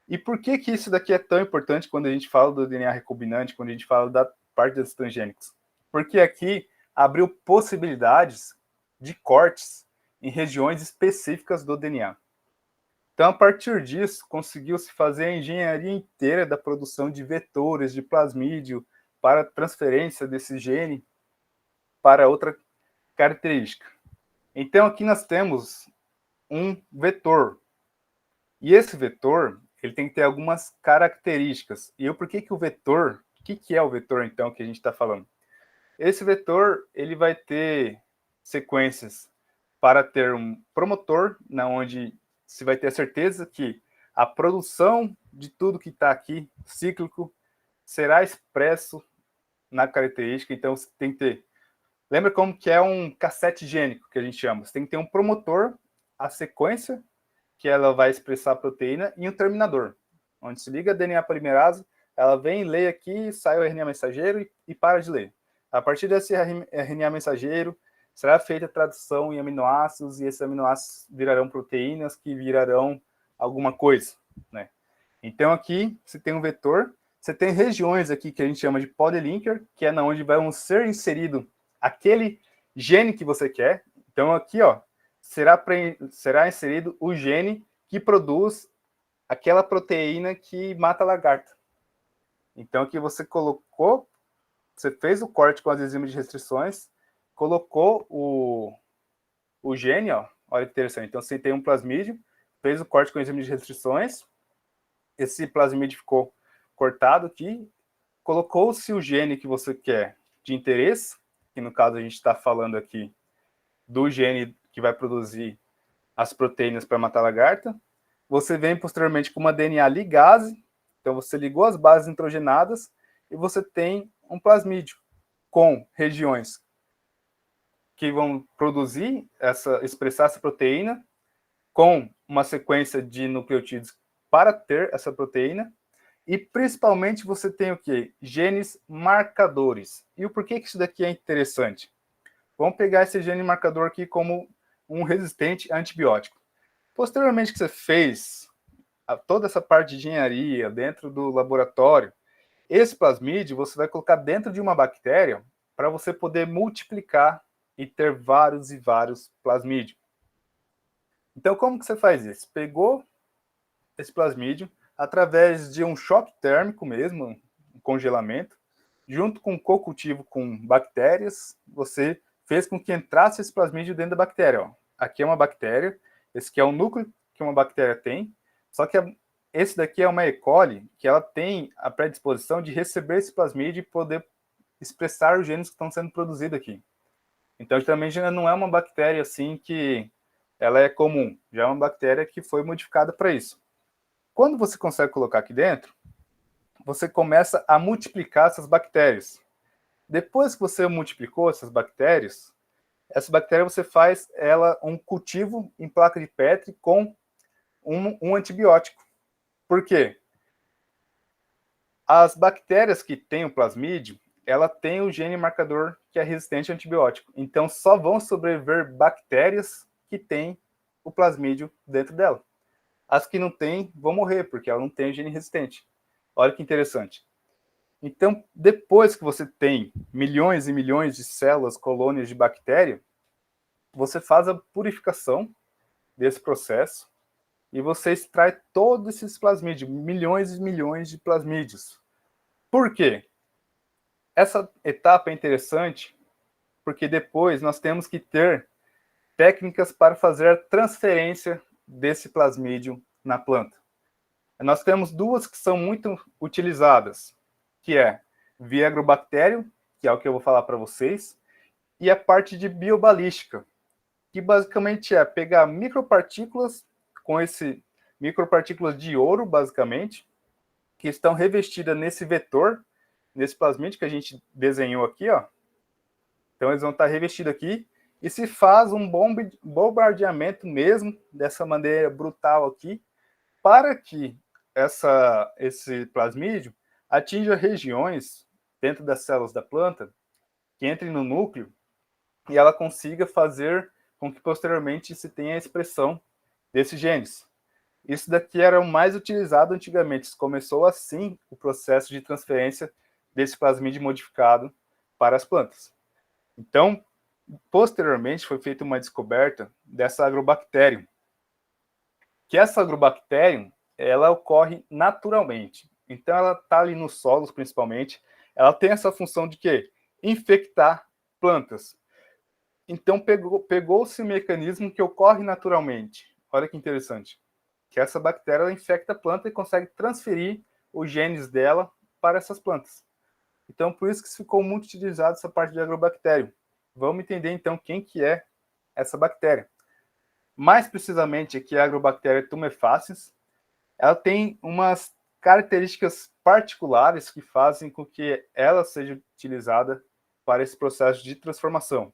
E por que que isso daqui é tão importante quando a gente fala do DNA recombinante, quando a gente fala da parte dos transgênicos? Porque aqui abriu possibilidades de cortes em regiões específicas do DNA. Então, a partir disso, conseguiu-se fazer a engenharia inteira da produção de vetores de plasmídio para transferência desse gene para outra característica. Então, aqui nós temos um vetor. E esse vetor, ele tem que ter algumas características. E por que o vetor, o que é o vetor, então, que a gente está falando? Esse vetor, ele vai ter sequências para ter um promotor, onde você vai ter a certeza que a produção de tudo que está aqui, cíclico, será expresso na característica. Então, você tem que ter... Lembra como que é um cassete gênico, que a gente chama? Você tem que ter um promotor, a sequência, que ela vai expressar a proteína, e um terminador, onde se liga a DNA polimerase, ela vem, lê aqui, sai o RNA mensageiro e para de ler. A partir desse RNA mensageiro, será feita a tradução em aminoácidos, e esses aminoácidos virarão proteínas, que virarão alguma coisa, né? Então, aqui, você tem um vetor, você tem regiões aqui que a gente chama de polylinker, que é onde vai ser inserido aquele gene que você quer. Então, aqui, ó, será inserido o gene que produz aquela proteína que mata a lagarta. Então, aqui você colocou, você fez o corte com as enzimas de restrições, colocou o gene, ó, olha que interessante. Então, você tem um plasmídio, fez o corte com enzimas de restrições, esse plasmídio ficou cortado aqui, colocou-se o gene que você quer de interesse, que no caso a gente está falando aqui do gene que vai produzir as proteínas para matar a lagarta. Você vem posteriormente com uma DNA ligase, então você ligou as bases nitrogenadas e você tem um plasmídio com regiões que vão expressar essa proteína, com uma sequência de nucleotídeos para ter essa proteína, e principalmente você tem o quê? Genes marcadores. E o porquê que isso daqui é interessante? Vamos pegar esse gene marcador aqui como um resistente a antibiótico. Posteriormente que você fez toda essa parte de engenharia dentro do laboratório, esse plasmídio você vai colocar dentro de uma bactéria para você poder multiplicar e ter vários e vários plasmídios. Então, como que você faz isso? Pegou esse plasmídio através de um choque térmico mesmo, um congelamento, junto com co-cultivo com bactérias, você fez com que entrasse esse plasmídio dentro da bactéria. Ó. Aqui é uma bactéria, esse aqui é o núcleo que uma bactéria tem, só que esse daqui é uma E. coli, que ela tem a predisposição de receber esse plasmídio e poder expressar os genes que estão sendo produzidos aqui. Então, também já não é uma bactéria assim que ela é comum, já é uma bactéria que foi modificada para isso. Quando você consegue colocar aqui dentro, você começa a multiplicar essas bactérias. Depois que você multiplicou essas bactérias, essa bactéria você faz ela um cultivo em placa de Petri com um antibiótico. Por quê? As bactérias que têm o plasmídio, ela tem o gene marcador que é resistente a antibiótico. Então, só vão sobreviver bactérias que têm o plasmídio dentro dela. As que não têm vão morrer, porque ela não tem o gene resistente. Olha que interessante. Então, depois que você tem milhões e milhões de células, colônias de bactéria, você faz a purificação desse processo e você extrai todos esses plasmídios, milhões e milhões de plasmídios. Por quê? Essa etapa é interessante porque depois nós temos que ter técnicas para fazer a transferência desse plasmídio na planta. Nós temos duas que são muito utilizadas, que é via agrobactério, que é o que eu vou falar para vocês, e a parte de biobalística, que basicamente é pegar micropartículas, com esse micropartículas de ouro, basicamente, que estão revestidas nesse vetor, nesse plasmídio que a gente desenhou aqui, ó. Então eles vão estar revestidos aqui, e se faz um bombardeamento mesmo, dessa maneira brutal aqui, para que esse plasmídio atinja regiões dentro das células da planta, que entrem no núcleo, e ela consiga fazer com que posteriormente se tenha a expressão desses genes. Isso daqui era o mais utilizado antigamente. Começou assim o processo de transferência desse plasmídio modificado para as plantas. Então, posteriormente foi feita uma descoberta dessa agrobacterium, que essa agrobacterium, ela ocorre naturalmente. Então, ela está ali nos solos, principalmente. Ela tem essa função de quê? Infectar plantas. Então, pegou-se o mecanismo que ocorre naturalmente. Olha que interessante. Que essa bactéria ela infecta a planta e consegue transferir os genes dela para essas plantas. Então, por isso que ficou muito utilizado essa parte de agrobactério. Vamos entender, então, quem que é essa bactéria. Mais precisamente, aqui a agrobactéria tumefaciens, ela tem umas características particulares que fazem com que ela seja utilizada para esse processo de transformação.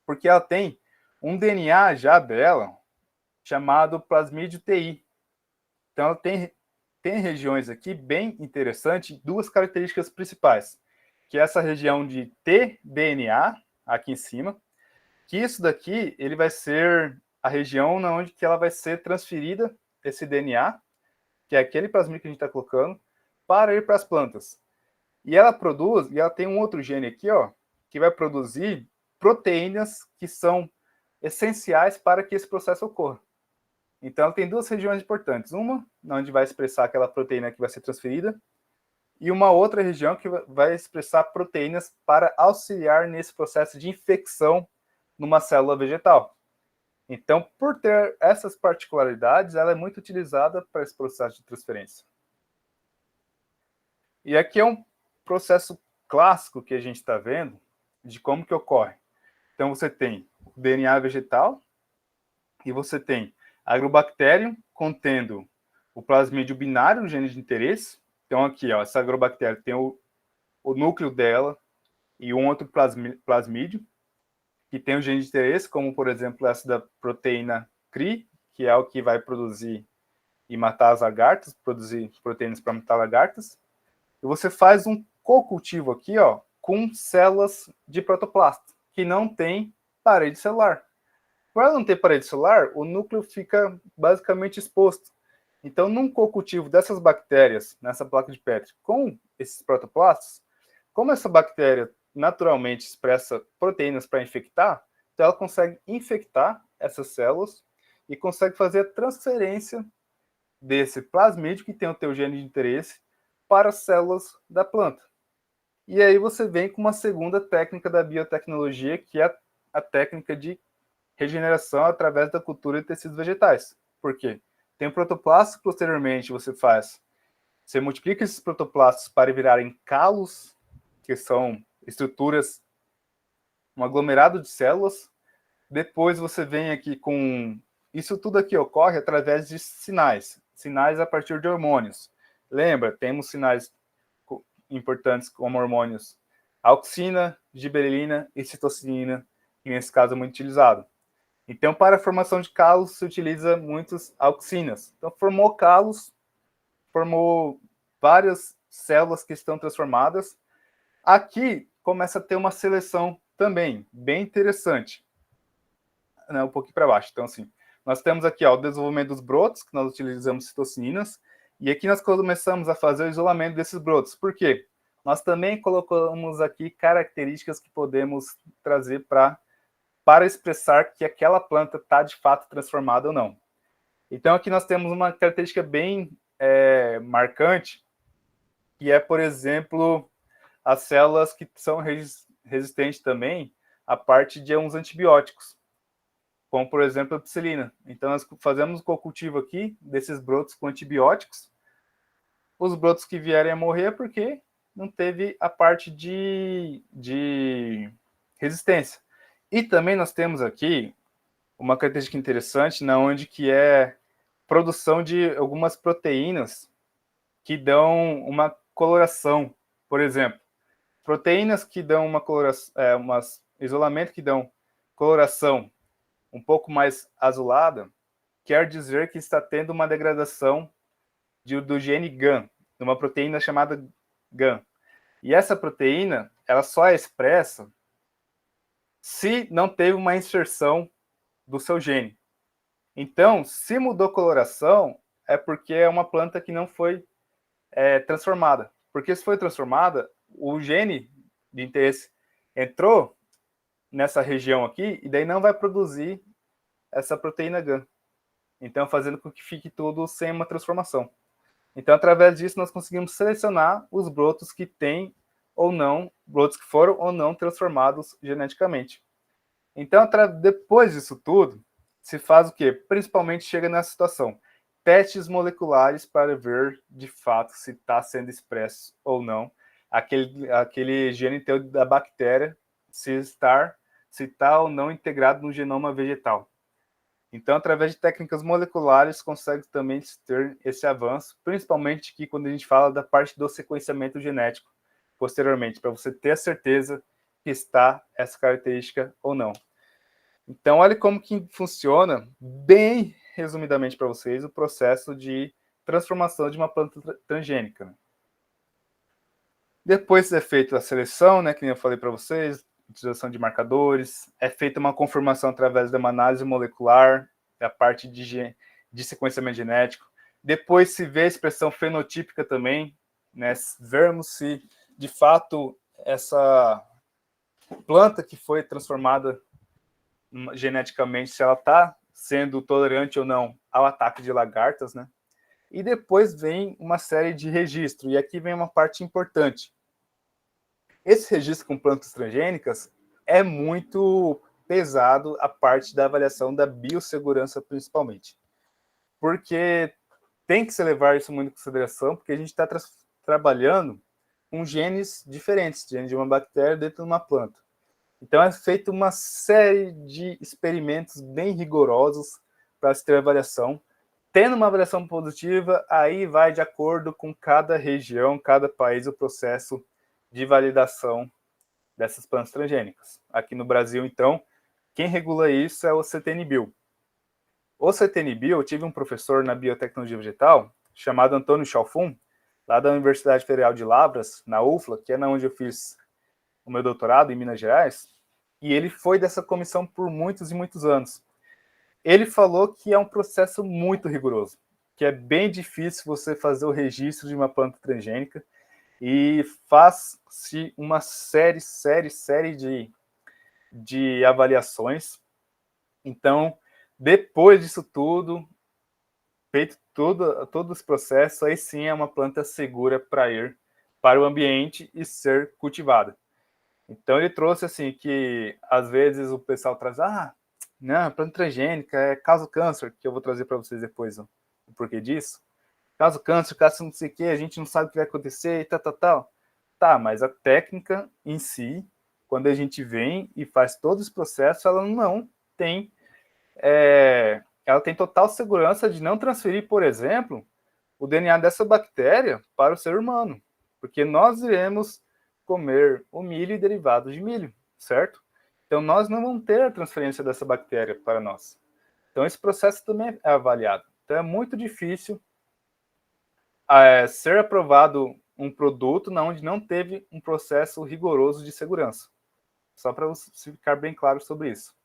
Porque ela tem um DNA já dela, chamado plasmídio TI. Então, ela tem regiões aqui bem interessantes, duas características principais, que é essa região de tDNA, aqui em cima, que isso daqui ele vai ser a região onde que ela vai ser transferida, esse DNA, que é aquele plasmídio que a gente está colocando, para ir para as plantas. E ela tem um outro gene aqui, ó, que vai produzir proteínas que são essenciais para que esse processo ocorra. Então, ela tem duas regiões importantes. Uma, onde vai expressar aquela proteína que vai ser transferida, e uma outra região que vai expressar proteínas para auxiliar nesse processo de infecção numa célula vegetal. Então, por ter essas particularidades, ela é muito utilizada para esse processo de transferência. E aqui é um processo clássico que a gente está vendo de como que ocorre. Então, você tem o DNA vegetal e você tem agrobacterium contendo o plasmídio binário, o gene de interesse. Então, aqui, ó, essa agrobactéria tem o núcleo dela e um outro plasmídio, que tem o gene de interesse, como, por exemplo, essa da proteína CRI, que é o que vai produzir e matar as lagartas, produzir proteínas para matar lagartas. E você faz um co-cultivo aqui, ó, com células de protoplasto, que não tem parede celular. Por ela não ter parede celular, o núcleo fica basicamente exposto. Então, num co-cultivo dessas bactérias, nessa placa de Petri, com esses protoplastos, como essa bactéria naturalmente expressa proteínas para infectar, então ela consegue infectar essas células e consegue fazer a transferência desse plasmídio, que tem o teu gene de interesse, para as células da planta. E aí você vem com uma segunda técnica da biotecnologia, que é a técnica de regeneração através da cultura de tecidos vegetais. Por quê? Tem um protoplasto, posteriormente você multiplica esses protoplastos para virarem calos, que são estruturas, um aglomerado de células. Depois você vem aqui com... Isso tudo aqui ocorre através de sinais a partir de hormônios. Lembra, temos sinais importantes como hormônios auxina, gibberelina e citocinina, que nesse caso é muito utilizado. Então, para a formação de calos, se utiliza muitas auxinas. Então, formou calos, formou várias células que estão transformadas. Aqui, começa a ter uma seleção também, bem interessante. Um pouquinho para baixo. Então, assim, nós temos aqui ó, o desenvolvimento dos brotos, que nós utilizamos citocinas, e aqui nós começamos a fazer o isolamento desses brotos. Por quê? Nós também colocamos aqui características que podemos trazer para expressar que aquela planta está de fato transformada ou não. Então aqui nós temos uma característica bem marcante, que é, por exemplo, as células que são resistentes também à parte de uns antibióticos. como, por exemplo, a psilina. Então, nós fazemos o co-cultivo aqui desses brotos com antibióticos. Os brotos que vierem a morrer é porque não teve a parte de resistência. E também nós temos aqui uma característica interessante, na onde que é produção de algumas proteínas que dão uma coloração. Por exemplo, proteínas que dão uma coloração, isolamento que dão coloração um pouco mais azulada, quer dizer que está tendo uma degradação do gene GAN, de uma proteína chamada GAN. E essa proteína, ela só é expressa se não teve uma inserção do seu gene. Então, se mudou coloração, é porque é uma planta que não foi transformada. Porque se foi transformada, o gene de interesse entrou nessa região aqui e daí não vai produzir essa proteína GAN. Então, fazendo com que fique tudo sem uma transformação. Então, através disso, nós conseguimos selecionar os brotos que têm ou não, brotos que foram ou não transformados geneticamente. Então, depois disso tudo, se faz o quê? Principalmente chega nessa situação. Testes moleculares para ver, de fato, se está sendo expresso ou não aquele gene da bactéria, se está ou não integrado no genoma vegetal. Então, através de técnicas moleculares, consegue também ter esse avanço, principalmente aqui quando a gente fala da parte do sequenciamento genético, posteriormente, para você ter a certeza que está essa característica ou não. Então, olha como que funciona, bem resumidamente para vocês, o processo de transformação de uma planta transgênica. Depois é feita a seleção, né, que eu falei para vocês, utilização de marcadores, é feita uma confirmação através de uma análise molecular, da parte de sequenciamento genético. Depois se vê a expressão fenotípica também, né, vermos se, de fato, essa planta que foi transformada geneticamente, se ela está sendo tolerante ou não ao ataque de lagartas, né? E depois vem uma série de registros, e aqui vem uma parte importante. Esse registro com plantas transgênicas é muito pesado a parte da avaliação da biossegurança, principalmente. Porque tem que se levar isso muito em consideração, porque a gente está trabalhando com genes diferentes, genes de uma bactéria dentro de uma planta. Então é feita uma série de experimentos bem rigorosos para se ter avaliação. Tendo uma avaliação positiva, aí vai de acordo com cada região, cada país, o processo de validação dessas plantas transgênicas. Aqui no Brasil, então, quem regula isso é o CTNBio. O CTNBio, eu tive um professor na biotecnologia vegetal, chamado Antônio Chalfun, lá da Universidade Federal de Lavras, na UFLA, que é onde eu fiz o meu doutorado, em Minas Gerais, e ele foi dessa comissão por muitos e muitos anos. Ele falou que é um processo muito rigoroso, que é bem difícil você fazer o registro de uma planta transgênica, e faz-se uma série de avaliações. Então, depois disso tudo, feito todo esse processo, aí sim é uma planta segura para ir para o ambiente e ser cultivada. Então, ele trouxe assim que, às vezes, o pessoal traz, não, planta transgênica causa câncer, que eu vou trazer para vocês depois o porquê disso. Caso câncer, caso não sei o que, a gente não sabe o que vai acontecer e tal. Tá, mas a técnica em si, quando a gente vem e faz todo esse processo, ela não tem... ela tem total segurança de não transferir, por exemplo, o DNA dessa bactéria para o ser humano. Porque nós iremos comer o milho e derivados de milho, certo? Então, nós não vamos ter a transferência dessa bactéria para nós. Então, esse processo também é avaliado. Então, é muito difícil ser aprovado um produto onde não teve um processo rigoroso de segurança. Só para você ficar bem claro sobre isso.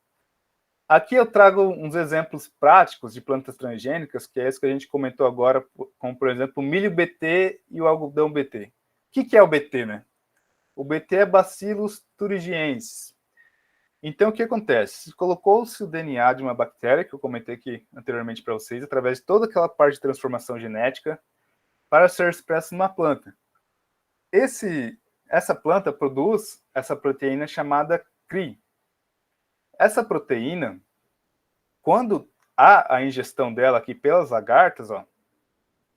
Aqui eu trago uns exemplos práticos de plantas transgênicas, que é isso que a gente comentou agora, como, por exemplo, o milho BT e o algodão BT. O que é o BT, né? O BT é Bacillus thuringiensis. Então, o que acontece? Colocou-se o DNA de uma bactéria, que eu comentei aqui anteriormente para vocês, através de toda aquela parte de transformação genética, para ser expresso numa planta. Essa planta produz essa proteína chamada CRI. Essa proteína, quando há a ingestão dela aqui pelas lagartas, ó,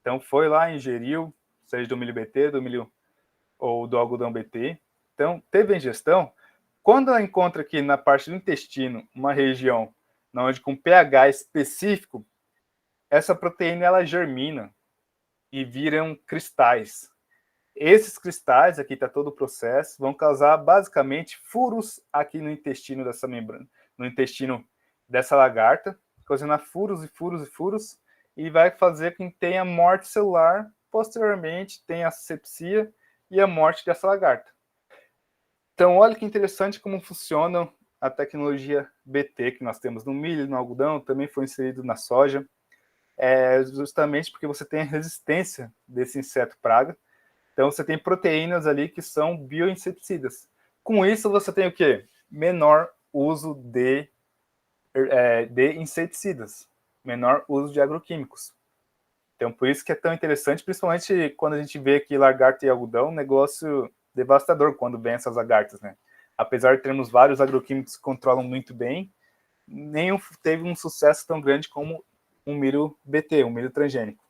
então foi lá, ingeriu, seja do milho BT, do milho ou do algodão BT, então teve a ingestão, quando ela encontra aqui na parte do intestino uma região onde com pH específico, essa proteína ela germina e viram cristais. Esses cristais, aqui está todo o processo, vão causar basicamente furos aqui no intestino dessa membrana, no intestino dessa lagarta, causando furos e furos e furos, e vai fazer com que tenha morte celular, posteriormente tenha asepsia e a morte dessa lagarta. Então, olha que interessante como funciona a tecnologia BT que nós temos no milho, no algodão, também foi inserido na soja, justamente porque você tem a resistência desse inseto praga. Então, você tem proteínas ali que são bioinseticidas. Com isso, você tem o quê? Menor uso de inseticidas, menor uso de agroquímicos. Então, por isso que é tão interessante, principalmente quando a gente vê aqui lagarta e algodão, um negócio devastador quando vem essas lagartas, né? Apesar de termos vários agroquímicos que controlam muito bem, nenhum teve um sucesso tão grande como um milho BT, um milho transgênico.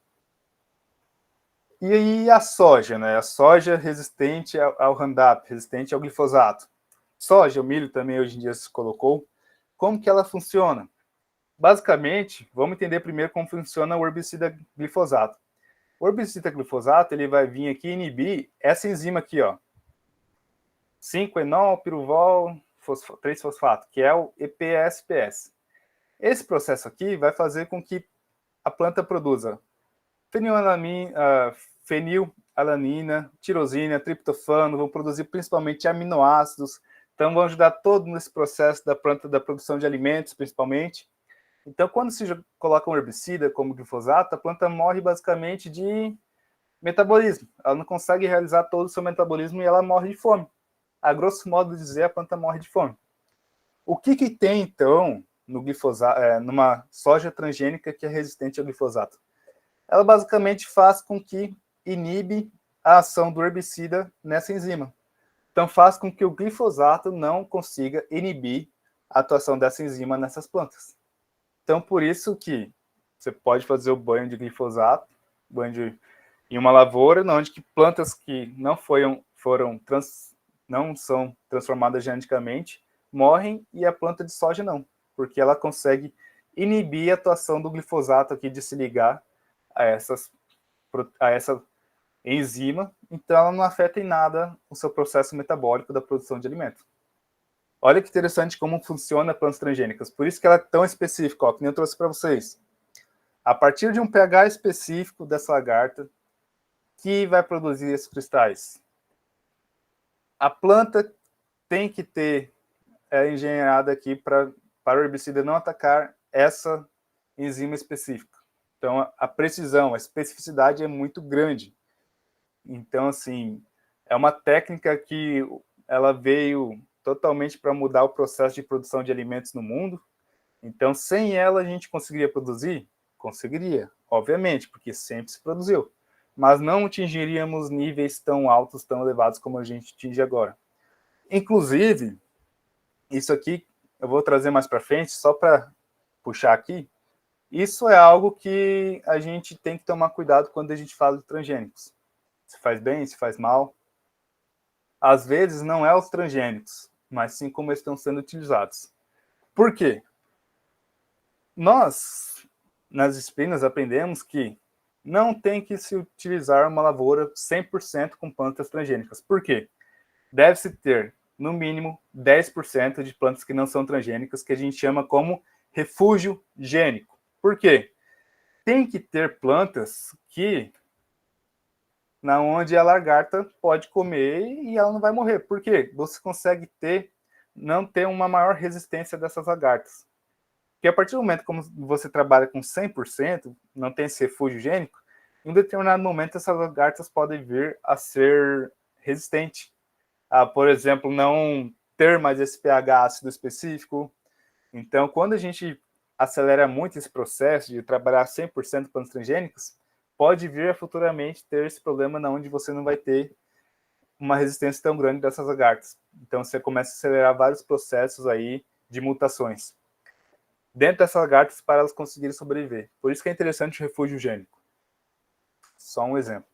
E aí a soja, né? A soja resistente ao Roundup, resistente ao glifosato. Soja, o milho também hoje em dia se colocou. Como que ela funciona? Basicamente, vamos entender primeiro como funciona o herbicida glifosato. O herbicida glifosato, ele vai vir aqui inibir essa enzima aqui, ó. 5-enol, piruvol, 3-fosfato, que é o EPSPS. Esse processo aqui vai fazer com que a planta produza fenilalanina, tirosina, triptofano, vão produzir principalmente aminoácidos, então vão ajudar todo nesse processo da planta, da produção de alimentos, principalmente. Então, quando se coloca um herbicida, como o glifosato, a planta morre basicamente de metabolismo. Ela não consegue realizar todo o seu metabolismo e ela morre de fome. A grosso modo dizer, a planta morre de fome. O que tem, então, no glifosato, numa soja transgênica que é resistente ao glifosato? Ela basicamente faz com que inibe a ação do herbicida nessa enzima. Então, faz com que o glifosato não consiga inibir a atuação dessa enzima nessas plantas. Então, por isso que você pode fazer o banho de glifosato, em uma lavoura, onde que plantas que não são transformadas geneticamente morrem e a planta de soja não, porque ela consegue inibir a atuação do glifosato aqui de se ligar a essa enzima, então ela não afeta em nada o seu processo metabólico da produção de alimento. Olha que interessante como funciona plantas transgênicas. Por isso que ela é tão específica, ó, que nem eu trouxe para vocês. A partir de um pH específico dessa lagarta, que vai produzir esses cristais. A planta tem que ter engenheirada aqui para o herbicida não atacar essa enzima específica. Então, a precisão, a especificidade é muito grande. Então, assim, é uma técnica que ela veio totalmente para mudar o processo de produção de alimentos no mundo. Então, sem ela, a gente conseguiria produzir? Conseguiria, obviamente, porque sempre se produziu. Mas não atingiríamos níveis tão altos, tão elevados como a gente atinge agora. Inclusive, isso aqui eu vou trazer mais para frente, só para puxar aqui. Isso é algo que a gente tem que tomar cuidado quando a gente fala de transgênicos. Se faz bem, se faz mal. Às vezes não é os transgênicos, mas sim como eles estão sendo utilizados. Por quê? Nós, nas disciplinas, aprendemos que não tem que se utilizar uma lavoura 100% com plantas transgênicas. Por quê? Deve-se ter, no mínimo, 10% de plantas que não são transgênicas, que a gente chama como refúgio gênico. Por quê? Tem que ter plantas que, na onde a lagarta pode comer e ela não vai morrer. Por quê? Você consegue não ter uma maior resistência dessas lagartas. Porque a partir do momento como você trabalha com 100%, não tem esse refúgio gênico, em um determinado momento essas lagartas podem vir a ser resistentes. Por exemplo, não ter mais esse pH ácido específico. Então, quando a gente acelera muito esse processo de trabalhar 100% plantas transgênicas, pode vir a futuramente ter esse problema onde você não vai ter uma resistência tão grande dessas lagartas. Então, você começa a acelerar vários processos aí de mutações. dentro dessas lagartas para elas conseguirem sobreviver. Por isso que é interessante o refúgio gênico. Só um exemplo.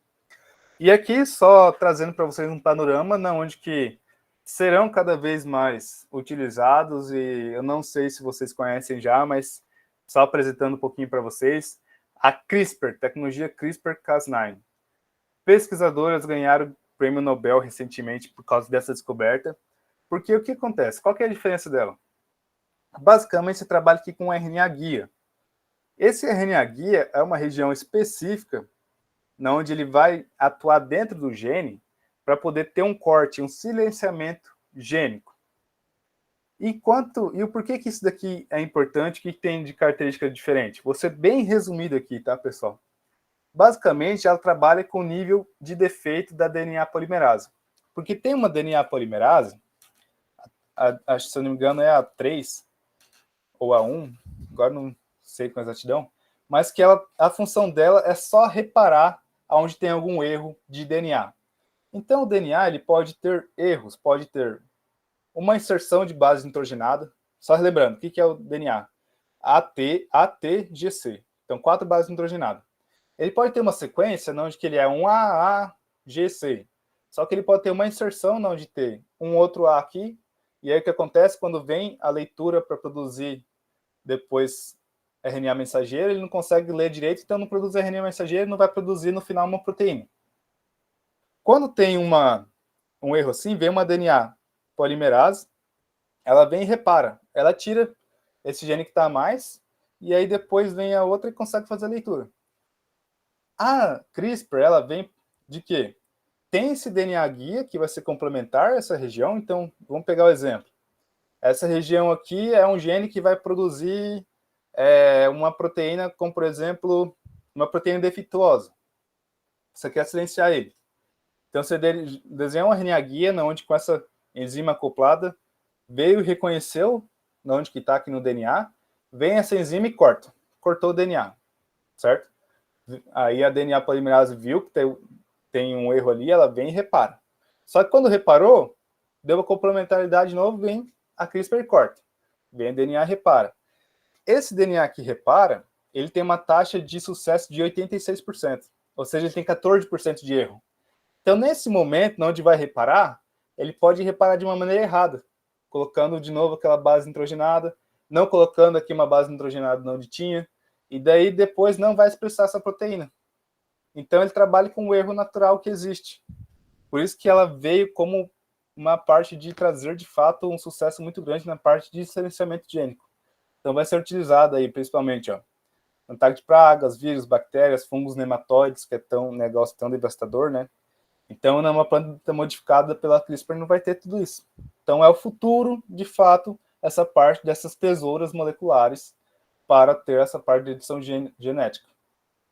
E aqui, só trazendo para vocês um panorama onde que serão cada vez mais utilizados, e eu não sei se vocês conhecem já, mas só apresentando um pouquinho para vocês, a CRISPR, tecnologia CRISPR-Cas9. Pesquisadoras ganharam o prêmio Nobel recentemente por causa dessa descoberta, porque o que acontece? Qual que é a diferença dela? Basicamente, você trabalha aqui com um RNA guia. Esse RNA guia é uma região específica onde ele vai atuar dentro do gene para poder ter um corte, um silenciamento gênico. E o porquê que isso daqui é importante, o que tem de característica diferente? Vou ser bem resumido aqui, tá, pessoal? Basicamente, ela trabalha com o nível de defeito da DNA polimerase. Porque tem uma DNA polimerase, acho que se eu não me engano é a 3 ou a 1, agora não sei com exatidão, mas que a função dela é só reparar onde tem algum erro de DNA. Então, o DNA ele pode ter erros, pode ter uma inserção de base nitrogenada. Só lembrando, o que é o DNA? ATGC. Então, 4 bases nitrogenadas. Ele pode ter uma sequência onde que ele é um AAGC. Só que ele pode ter uma inserção onde tem um outro A aqui. E aí o que acontece quando vem a leitura para produzir depois RNA mensageiro, ele não consegue ler direito, então não produz RNA mensageiro, não vai produzir no final uma proteína. Quando tem um erro assim, vem uma DNA polimerase, ela vem e repara, ela tira esse gene que está a mais, e aí depois vem a outra e consegue fazer a leitura. A CRISPR, ela vem de quê? Tem esse DNA guia que vai ser complementar a essa região, então vamos pegar o exemplo. Essa região aqui é um gene que vai produzir uma proteína, como por exemplo, uma proteína defeituosa. Você quer silenciar ele. Então você desenha um RNA guia, onde com essa enzima acoplada, veio e reconheceu onde que está aqui no DNA, vem essa enzima e cortou o DNA, certo? Aí a DNA polimerase viu que tem um erro ali, ela vem e repara. Só que quando reparou, deu uma complementaridade de novo, vem a CRISPR e corta. Vem a DNA e repara. Esse DNA que repara, ele tem uma taxa de sucesso de 86%. Ou seja, ele tem 14% de erro. Então, nesse momento, onde vai reparar, ele pode reparar de uma maneira errada, colocando de novo aquela base nitrogenada, não colocando aqui uma base nitrogenada onde tinha, e daí depois não vai expressar essa proteína. Então, ele trabalha com o erro natural que existe. Por isso que ela veio como uma parte de trazer, de fato, um sucesso muito grande na parte de silenciamento gênico. Então, vai ser utilizada aí, principalmente, no ataque de pragas, vírus, bactérias, fungos, nematóides, que é um negócio tão devastador, né? Então, numa planta modificada pela CRISPR não vai ter tudo isso. Então, é o futuro, de fato, essa parte dessas tesouras moleculares para ter essa parte de edição genética.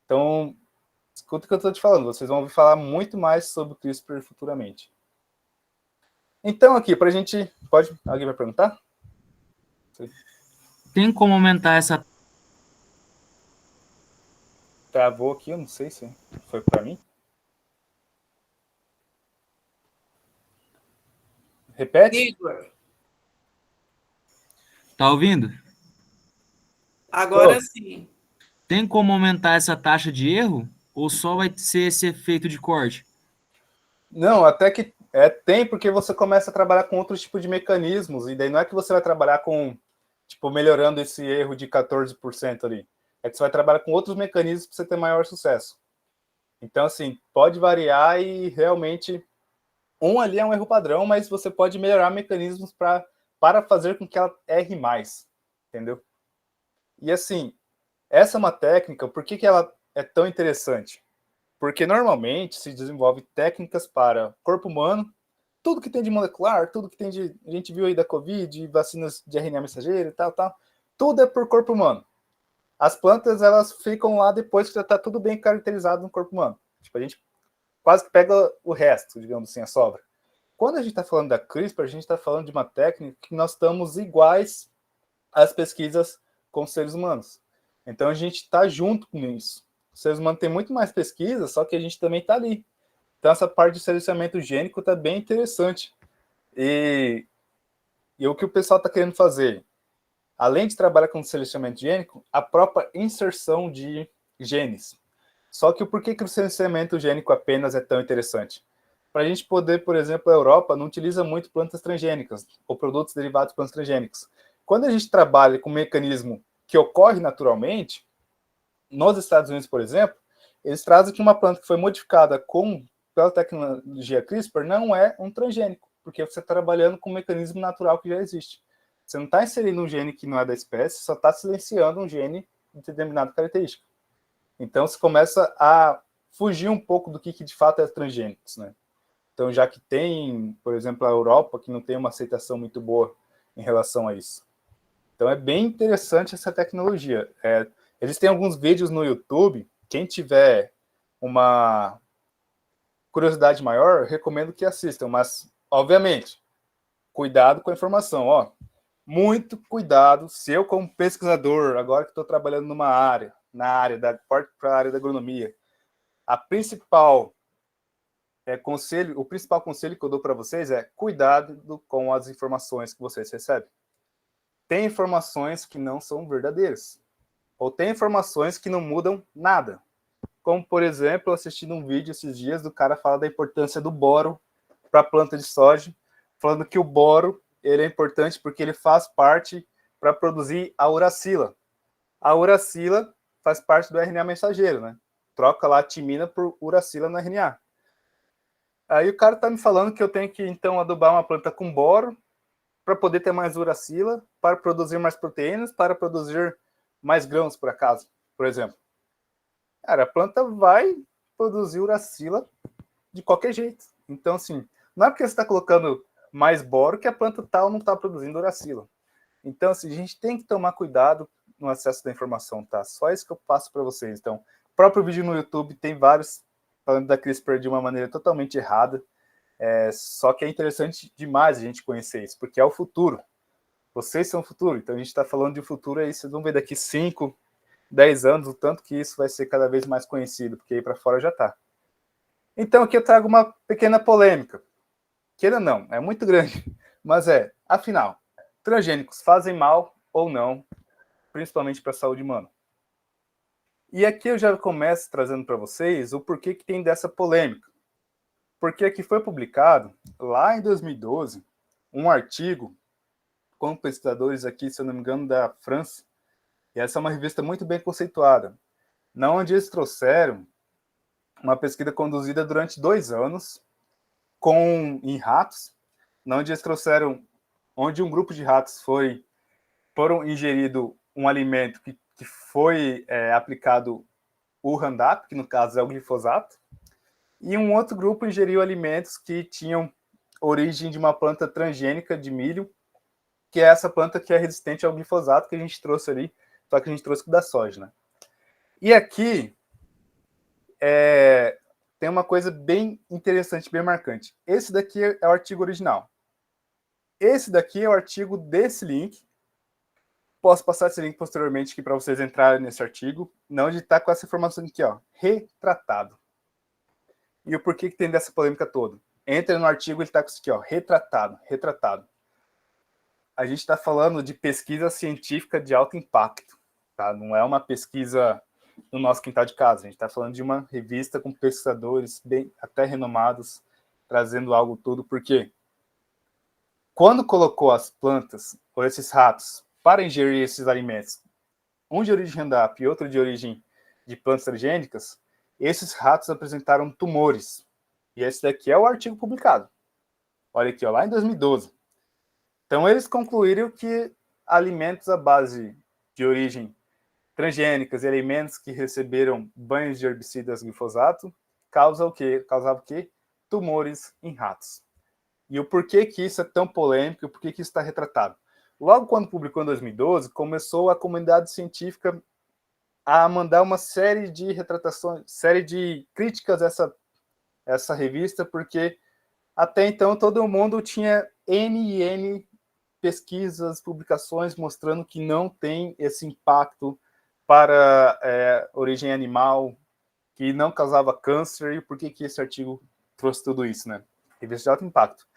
Então, escuta o que eu estou te falando, vocês vão ouvir falar muito mais sobre o CRISPR futuramente. Então, aqui, para a gente... Alguém vai perguntar? Tem como aumentar essa... Travou aqui, eu não sei se foi para mim. Repete. Igor. Tá ouvindo? Agora sim. Tem como aumentar essa taxa de erro? Ou só vai ser esse efeito de corte? Não, até que tem, porque você começa a trabalhar com outros tipos de mecanismos, e daí não é que você vai trabalhar com, melhorando esse erro de 14% ali. É que você vai trabalhar com outros mecanismos para você ter maior sucesso. Então, assim, pode variar e realmente ali é um erro padrão, mas você pode melhorar mecanismos para fazer com que ela erre mais, entendeu? E assim, essa é uma técnica, por que ela é tão interessante? Porque normalmente se desenvolve técnicas para corpo humano, tudo que tem de molecular, tudo que tem de... A gente viu aí da Covid, vacinas de RNA mensageiro e tal, tudo é por corpo humano. As plantas, elas ficam lá depois que já está tudo bem caracterizado no corpo humano. Tipo, a gente quase que pega o resto, digamos assim, a sobra. Quando a gente está falando da CRISPR, a gente está falando de uma técnica que nós estamos iguais às pesquisas com os seres humanos. Então, a gente está junto com isso. Os seres humanos têm muito mais pesquisa, só que a gente também está ali. Então, essa parte de silenciamento gênico está bem interessante. E o que o pessoal está querendo fazer? além de trabalhar com silenciamento gênico, a própria inserção de genes. Só que por que o silenciamento gênico apenas é tão interessante? Para a gente poder, por exemplo, a Europa não utiliza muito plantas transgênicas ou produtos derivados de plantas transgênicas. Quando a gente trabalha com um mecanismo que ocorre naturalmente, nos Estados Unidos, por exemplo, eles trazem que uma planta que foi modificada pela tecnologia CRISPR não é um transgênico, porque você está trabalhando com um mecanismo natural que já existe. Você não está inserindo um gene que não é da espécie, só está silenciando um gene de determinada característica. Então, você começa a fugir um pouco do que de fato é transgênicos, né? Então, já que tem, por exemplo, a Europa, que não tem uma aceitação muito boa em relação a isso. Então, é bem interessante essa tecnologia. Eles têm alguns vídeos no YouTube. Quem tiver uma curiosidade maior, recomendo que assistam. Mas, obviamente, cuidado com a informação. Muito cuidado. Se eu, como pesquisador, agora que estou trabalhando na área para a área da agronomia, o principal conselho que eu dou para vocês é cuidado com as informações que vocês recebem. Tem informações que não são verdadeiras. Ou tem informações que não mudam nada. Como, por exemplo, assistindo um vídeo esses dias do cara fala da importância do boro para a planta de soja, falando que o boro ele é importante porque ele faz parte para produzir a uracila. A uracila faz parte do RNA mensageiro, né? Troca lá a timina por uracila no RNA. Aí o cara está me falando que eu tenho que, então, adubar uma planta com boro para poder ter mais uracila, para produzir mais proteínas, para produzir mais grãos, por acaso, por exemplo. Cara, a planta vai produzir uracila de qualquer jeito. Então, assim, não é porque você está colocando mais boro que a planta tal não está produzindo uracila. Então, assim, a gente tem que tomar cuidado no acesso da informação, tá? Só isso que eu passo para vocês. Então, o próprio vídeo no YouTube tem vários falando da CRISPR de uma maneira totalmente errada. Só que é interessante demais a gente conhecer isso, porque é o futuro. Vocês são o futuro. Então, a gente está falando de um futuro aí, vocês vão ver daqui 5, 10 anos, o tanto que isso vai ser cada vez mais conhecido, porque aí para fora já está. Então, aqui eu trago uma pequena polêmica. Queira não, é muito grande. Mas afinal, transgênicos fazem mal ou não, principalmente para a saúde humana? E aqui eu já começo trazendo para vocês o porquê que tem dessa polêmica. Porque aqui foi publicado, lá em 2012, um artigo com pesquisadores aqui, se eu não me engano, da França. E essa é uma revista muito bem conceituada. Na onde eles trouxeram uma pesquisa conduzida durante 2 anos em ratos, onde eles trouxeram, onde um grupo de ratos foram ingerido um alimento que foi aplicado o Roundup, que no caso é o glifosato, e um outro grupo ingeriu alimentos que tinham origem de uma planta transgênica de milho, que é essa planta que é resistente ao glifosato que a gente trouxe ali, só que a gente trouxe da soja, né? E aqui tem uma coisa bem interessante, bem marcante. Esse daqui é o artigo original. Esse daqui é o artigo desse link. Posso passar esse link posteriormente aqui para vocês entrarem nesse artigo, onde está com essa informação aqui, retratado. E o porquê que tem dessa polêmica toda? Entra no artigo, ele está com isso aqui, retratado. A gente está falando de pesquisa científica de alto impacto, tá? Não é uma pesquisa no nosso quintal de casa. A gente está falando de uma revista com pesquisadores bem até renomados, trazendo algo tudo. Por quê? Quando colocou as plantas, ou esses ratos, para ingerir esses alimentos, um de origem Roundup e outro de origem de plantas transgênicas, esses ratos apresentaram tumores. E esse daqui é o artigo publicado. Olha aqui, lá em 2012. Então, eles concluíram que alimentos à base de origem transgênicas e alimentos que receberam banhos de herbicidas glifosato causavam o quê? Tumores em ratos. E o porquê que isso é tão polêmico, o porquê que isso está retratado? Logo quando publicou em 2012, começou a comunidade científica a mandar uma série de retratações, série de críticas a essa revista, porque até então todo mundo tinha N pesquisas, publicações mostrando que não tem esse impacto para origem animal, que não causava câncer, e por que esse artigo trouxe tudo isso, né? Revista de alto impacto.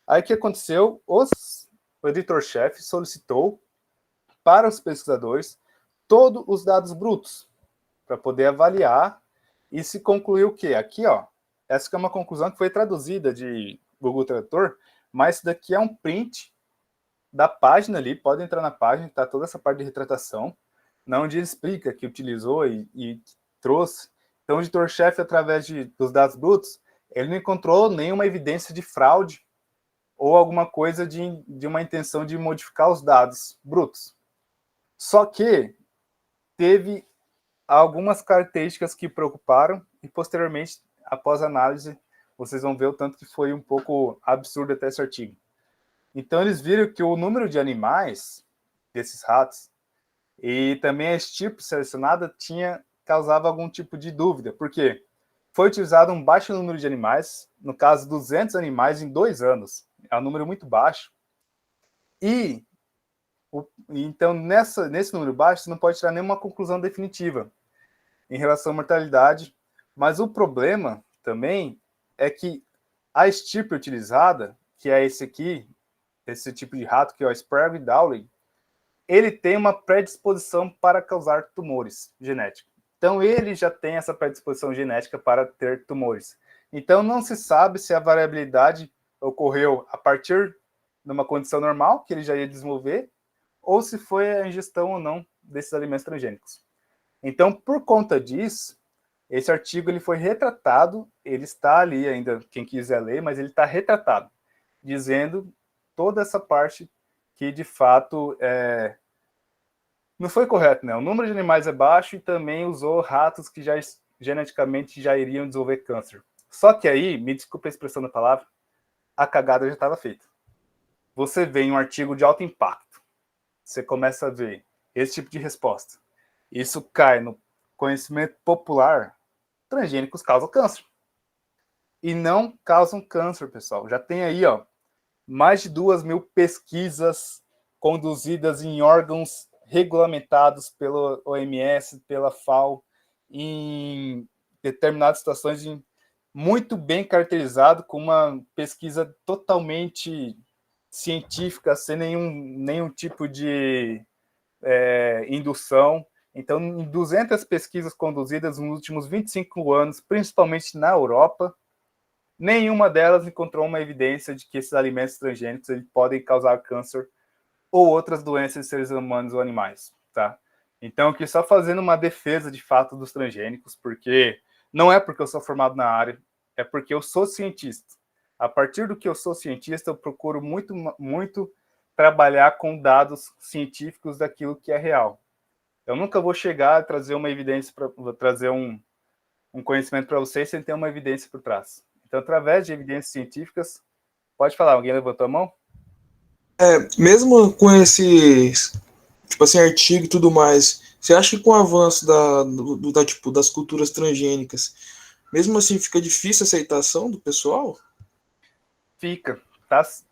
Aí o que aconteceu? O editor-chefe solicitou para os pesquisadores todos os dados brutos, para poder avaliar e se concluir o quê? Aqui, ó, essa que é uma conclusão que foi traduzida de Google Tradutor, mas isso daqui é um print da página ali, pode entrar na página, está toda essa parte de retratação, onde ele explica que utilizou e trouxe. Então, o editor-chefe, através dos dados brutos, ele não encontrou nenhuma evidência de fraude ou alguma coisa de uma intenção de modificar os dados brutos. Só que teve algumas características que preocuparam e, posteriormente, após a análise, vocês vão ver o tanto que foi um pouco absurdo até esse artigo. Então, eles viram que o número de animais desses ratos e também a estirpe selecionada causava algum tipo de dúvida. Por quê? Foi utilizado um baixo número de animais, no caso, 200 animais em 2 anos. É um número muito baixo. Então, nesse número baixo, você não pode tirar nenhuma conclusão definitiva em relação à mortalidade. Mas o problema também é que a estirpe utilizada, que é esse aqui, esse tipo de rato, que é o Sprague Dowling, ele tem uma predisposição para causar tumores genéticos. Então, ele já tem essa predisposição genética para ter tumores. Então, não se sabe se a variabilidade ocorreu a partir de uma condição normal, que ele já ia desenvolver, ou se foi a ingestão ou não desses alimentos transgênicos. Então, por conta disso, esse artigo ele foi retratado, ele está ali ainda, quem quiser ler, mas ele está retratado, dizendo toda essa parte que, de fato, não foi correto, né? O número de animais é baixo e também usou ratos que já geneticamente já iriam desenvolver câncer. Só que aí, me desculpe a expressão da palavra, a cagada já estava feita. Você vê em um artigo de alto impacto, você começa a ver esse tipo de resposta. Isso cai no conhecimento popular. Transgênicos causam câncer. E não causam câncer, pessoal. Já tem aí, ó, mais de 2.000 pesquisas conduzidas em órgãos regulamentados pela OMS, pela FAO, em determinadas situações, muito bem caracterizado, com uma pesquisa totalmente científica, sem nenhum tipo de indução. Então, em 200 pesquisas conduzidas nos últimos 25 anos, principalmente na Europa, nenhuma delas encontrou uma evidência de que esses alimentos transgênicos eles podem causar câncer ou outras doenças em seres humanos ou animais, tá? Então, aqui só fazendo uma defesa de fato dos transgênicos, porque não é porque eu sou formado na área, é porque eu sou cientista. A partir do que eu sou cientista, eu procuro muito trabalhar com dados científicos daquilo que é real. Eu nunca vou chegar a trazer uma evidência, trazer um conhecimento para vocês sem ter uma evidência por trás. Então, através de evidências científicas, pode falar, alguém levantou a mão? Mesmo com esse, tipo assim, artigo e tudo mais, você acha que com o avanço das culturas transgênicas, mesmo assim fica difícil a aceitação do pessoal? Fica.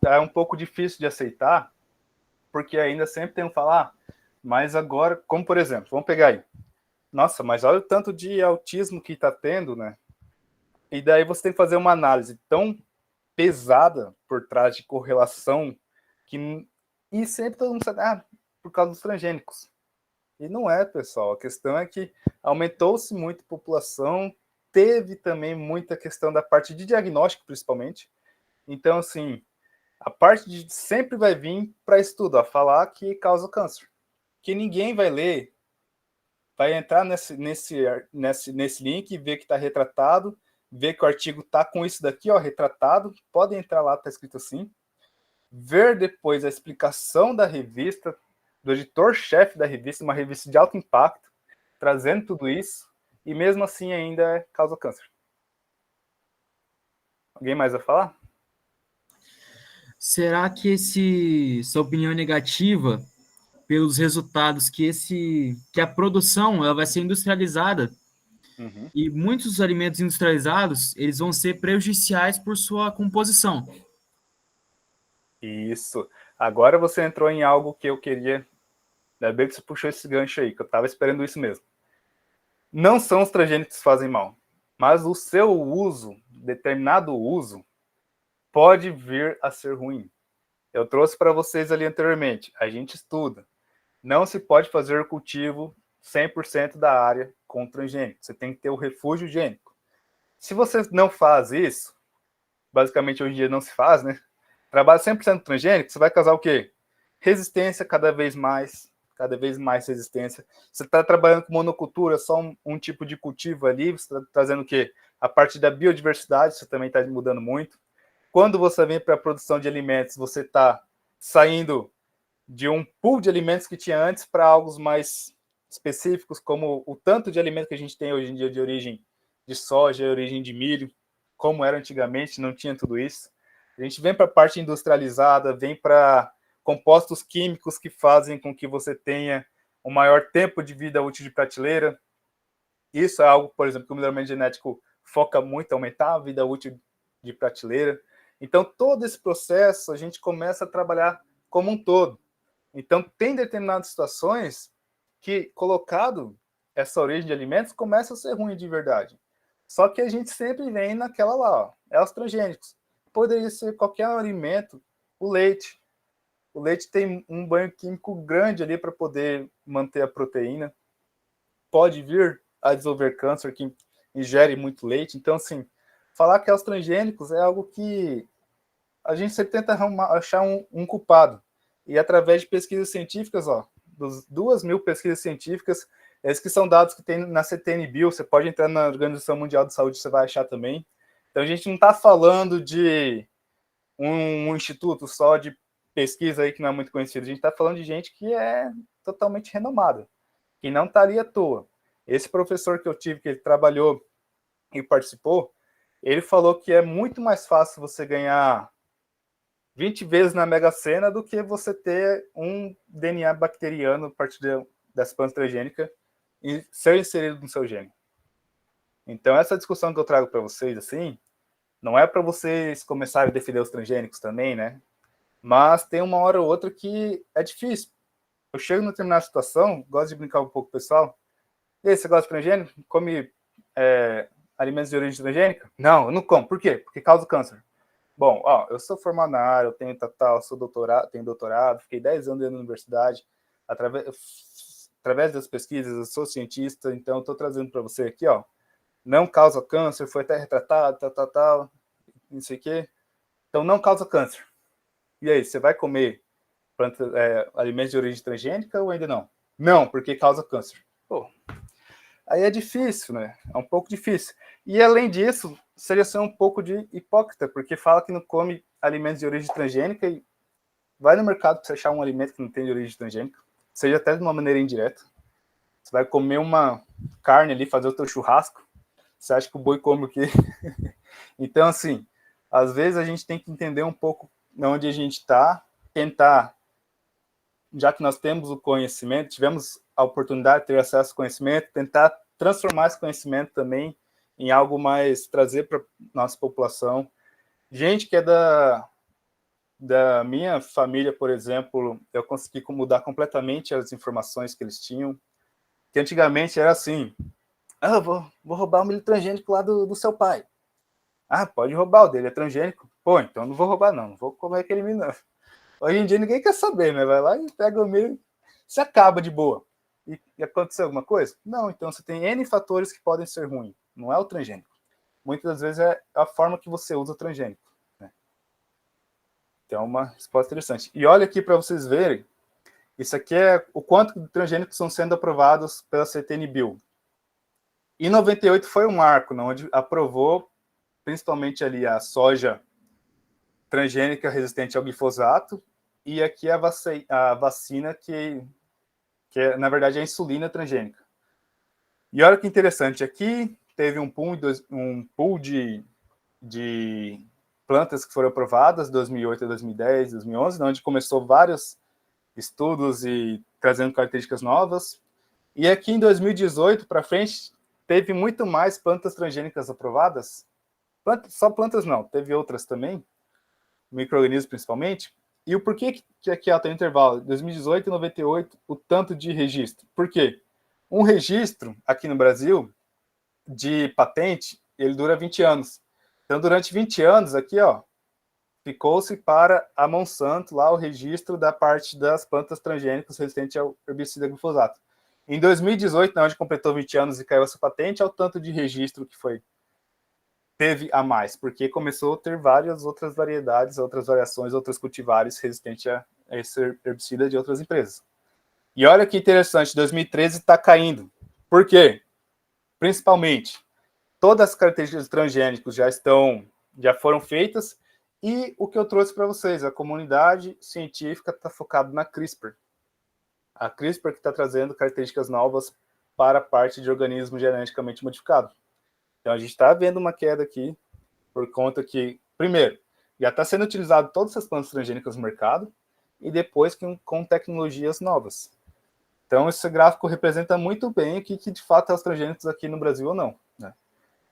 É um pouco difícil de aceitar, porque ainda sempre tem um falar, mas agora, como por exemplo, vamos pegar aí. Nossa, mas olha o tanto de autismo que está tendo, né? E daí você tem que fazer uma análise tão pesada por trás de correlação e sempre todo mundo sabe, por causa dos transgênicos. E não é, pessoal. A questão é que aumentou-se muito a população, teve também muita questão da parte de diagnóstico, principalmente. Então, assim, a parte de sempre vai vir para estudo, a falar que causa câncer. Que ninguém vai ler, vai entrar nesse link e ver que está retratado, ver que o artigo está com isso daqui, ó, retratado, podem entrar lá, está escrito assim, ver depois a explicação da revista, do editor-chefe da revista, uma revista de alto impacto, trazendo tudo isso, e mesmo assim ainda causa câncer. Alguém mais vai falar? Será que essa opinião negativa pelos resultados que a produção ela vai ser industrializada e muitos alimentos industrializados eles vão ser prejudiciais por sua composição? Isso. Agora você entrou em algo que eu queria. Ainda bem que você puxou esse gancho aí, que eu estava esperando isso mesmo. Não são os transgênicos que fazem mal, mas o seu uso, determinado uso, pode vir a ser ruim. Eu trouxe para vocês ali anteriormente. A gente estuda. não se pode fazer o cultivo 100% da área com transgênico. Você tem que ter o refúgio gênico. Se você não faz isso, basicamente hoje em dia não se faz, né? Trabalha 100% transgênico, você vai causar o quê? Resistência cada vez mais resistência. Você está trabalhando com monocultura, só um tipo de cultivo ali, você está trazendo o quê? A parte da biodiversidade, isso também está mudando muito. Quando você vem para a produção de alimentos, você está saindo de um pool de alimentos que tinha antes para algo mais específicos, como o tanto de alimento que a gente tem hoje em dia de origem de soja, origem de milho, como era antigamente, não tinha tudo isso. A gente vem para a parte industrializada, vem para compostos químicos que fazem com que você tenha um maior tempo de vida útil de prateleira. Isso é algo, por exemplo, que o melhoramento genético foca muito, aumentar a vida útil de prateleira. Então, todo esse processo, a gente começa a trabalhar como um todo. Então, tem determinadas situações que, colocado essa origem de alimentos, começa a ser ruim de verdade. Só que a gente sempre vem naquela lá, ó, é os transgênicos. Poderia ser qualquer alimento, o leite. O leite tem um banho químico grande ali para poder manter a proteína. Pode vir a desenvolver câncer quem ingere muito leite. Então, assim, falar que é os transgênicos é algo que a gente sempre tenta achar um culpado. E através de pesquisas científicas, ó, dos 2.000 pesquisas científicas, esses que são dados que tem na CTN-Bio, você pode entrar na Organização Mundial de Saúde, você vai achar também. Então, a gente não está falando de um instituto só de pesquisa aí que não é muito conhecido. A gente está falando de gente que é totalmente renomada, que não estaria à toa. Esse professor que eu tive, que ele trabalhou e participou, ele falou que é muito mais fácil você ganhar 20 vezes na Mega Sena do que você ter um DNA bacteriano a partir dessa planta transgênica e ser inserido no seu gene. Então, essa discussão que eu trago para vocês, assim, não é para vocês começarem a defender os transgênicos também, né? Mas tem uma hora ou outra que é difícil. Eu chego numa determinada situação, gosto de brincar um pouco, pessoal. E aí, você gosta de transgênico? Come alimentos de origem transgênica? Não, eu não como. Por quê? Porque causa câncer. Bom, ó, eu sou formado na área, eu tenho sou doutorado, tenho doutorado, fiquei 10 anos dentro da universidade, através das pesquisas, eu sou cientista, então eu estou trazendo para você aqui, ó, não causa câncer, foi até retratado, não sei o quê. Então, não causa câncer. E aí, você vai comer alimentos de origem transgênica ou ainda não? Não, porque causa câncer. Pô, aí é difícil, né? É um pouco difícil. E, além disso, seria ser um pouco de hipócrita, porque fala que não come alimentos de origem transgênica e vai no mercado para você achar um alimento que não tem de origem transgênica, seja até de uma maneira indireta. Você vai comer uma carne ali, fazer o teu churrasco, você acha que o boi come o quê? Então, assim, às vezes a gente tem que entender um pouco onde a gente está, tentar, já que nós temos o conhecimento, tivemos a oportunidade de ter acesso ao conhecimento, tentar transformar esse conhecimento também em algo mais, trazer para nossa população. Gente que é da minha família, por exemplo, eu consegui mudar completamente as informações que eles tinham, que antigamente era assim, vou roubar o milho transgênico lá do seu pai. Pode roubar, o dele é transgênico. Pô, então não vou roubar não vou comer aquele milho não. Hoje em dia ninguém quer saber, né? Vai lá e pega o milho, se acaba de boa. E aconteceu alguma coisa? Não, então você tem N fatores que podem ser ruins, não é o transgênico. Muitas das vezes é a forma que você usa o transgênico. Né? Então é uma resposta interessante. E olha aqui para vocês verem, isso aqui é o quanto de transgênicos estão sendo aprovados pela CTN-Bio. Em 98 foi um marco, onde aprovou principalmente ali a soja transgênica resistente ao glifosato, e aqui a vacina que na verdade é a insulina transgênica. E olha que interessante, aqui teve um pool de plantas que foram aprovadas, 2008, 2010, 2011, onde começou vários estudos e trazendo características novas, e aqui em 2018 para frente teve muito mais plantas transgênicas aprovadas. Só plantas não, teve outras também, micro-organismos principalmente. E o porquê que aqui tem intervalo? 2018 e 98, o tanto de registro. Por quê? Um registro aqui no Brasil de patente, ele dura 20 anos. Então, durante 20 anos aqui, ó, ficou-se para a Monsanto lá o registro da parte das plantas transgênicas resistentes ao herbicida glifosato. Em 2018, onde completou 20 anos e caiu essa patente, é o tanto de registro que teve a mais, porque começou a ter várias outras variedades, outras variações, outros cultivares resistentes a esse herbicida de outras empresas. E olha que interessante, 2013 está caindo. Por quê? Principalmente, todas as características transgênicos já foram feitas, e o que eu trouxe para vocês, a comunidade científica está focada na CRISPR. A CRISPR que está trazendo características novas para a parte de organismo geneticamente modificado. Então, a gente está vendo uma queda aqui, por conta que, primeiro, já está sendo utilizado todas essas plantas transgênicas no mercado, e depois com tecnologias novas. Então, esse gráfico representa muito bem o que de fato é os transgênicos aqui no Brasil ou não, né?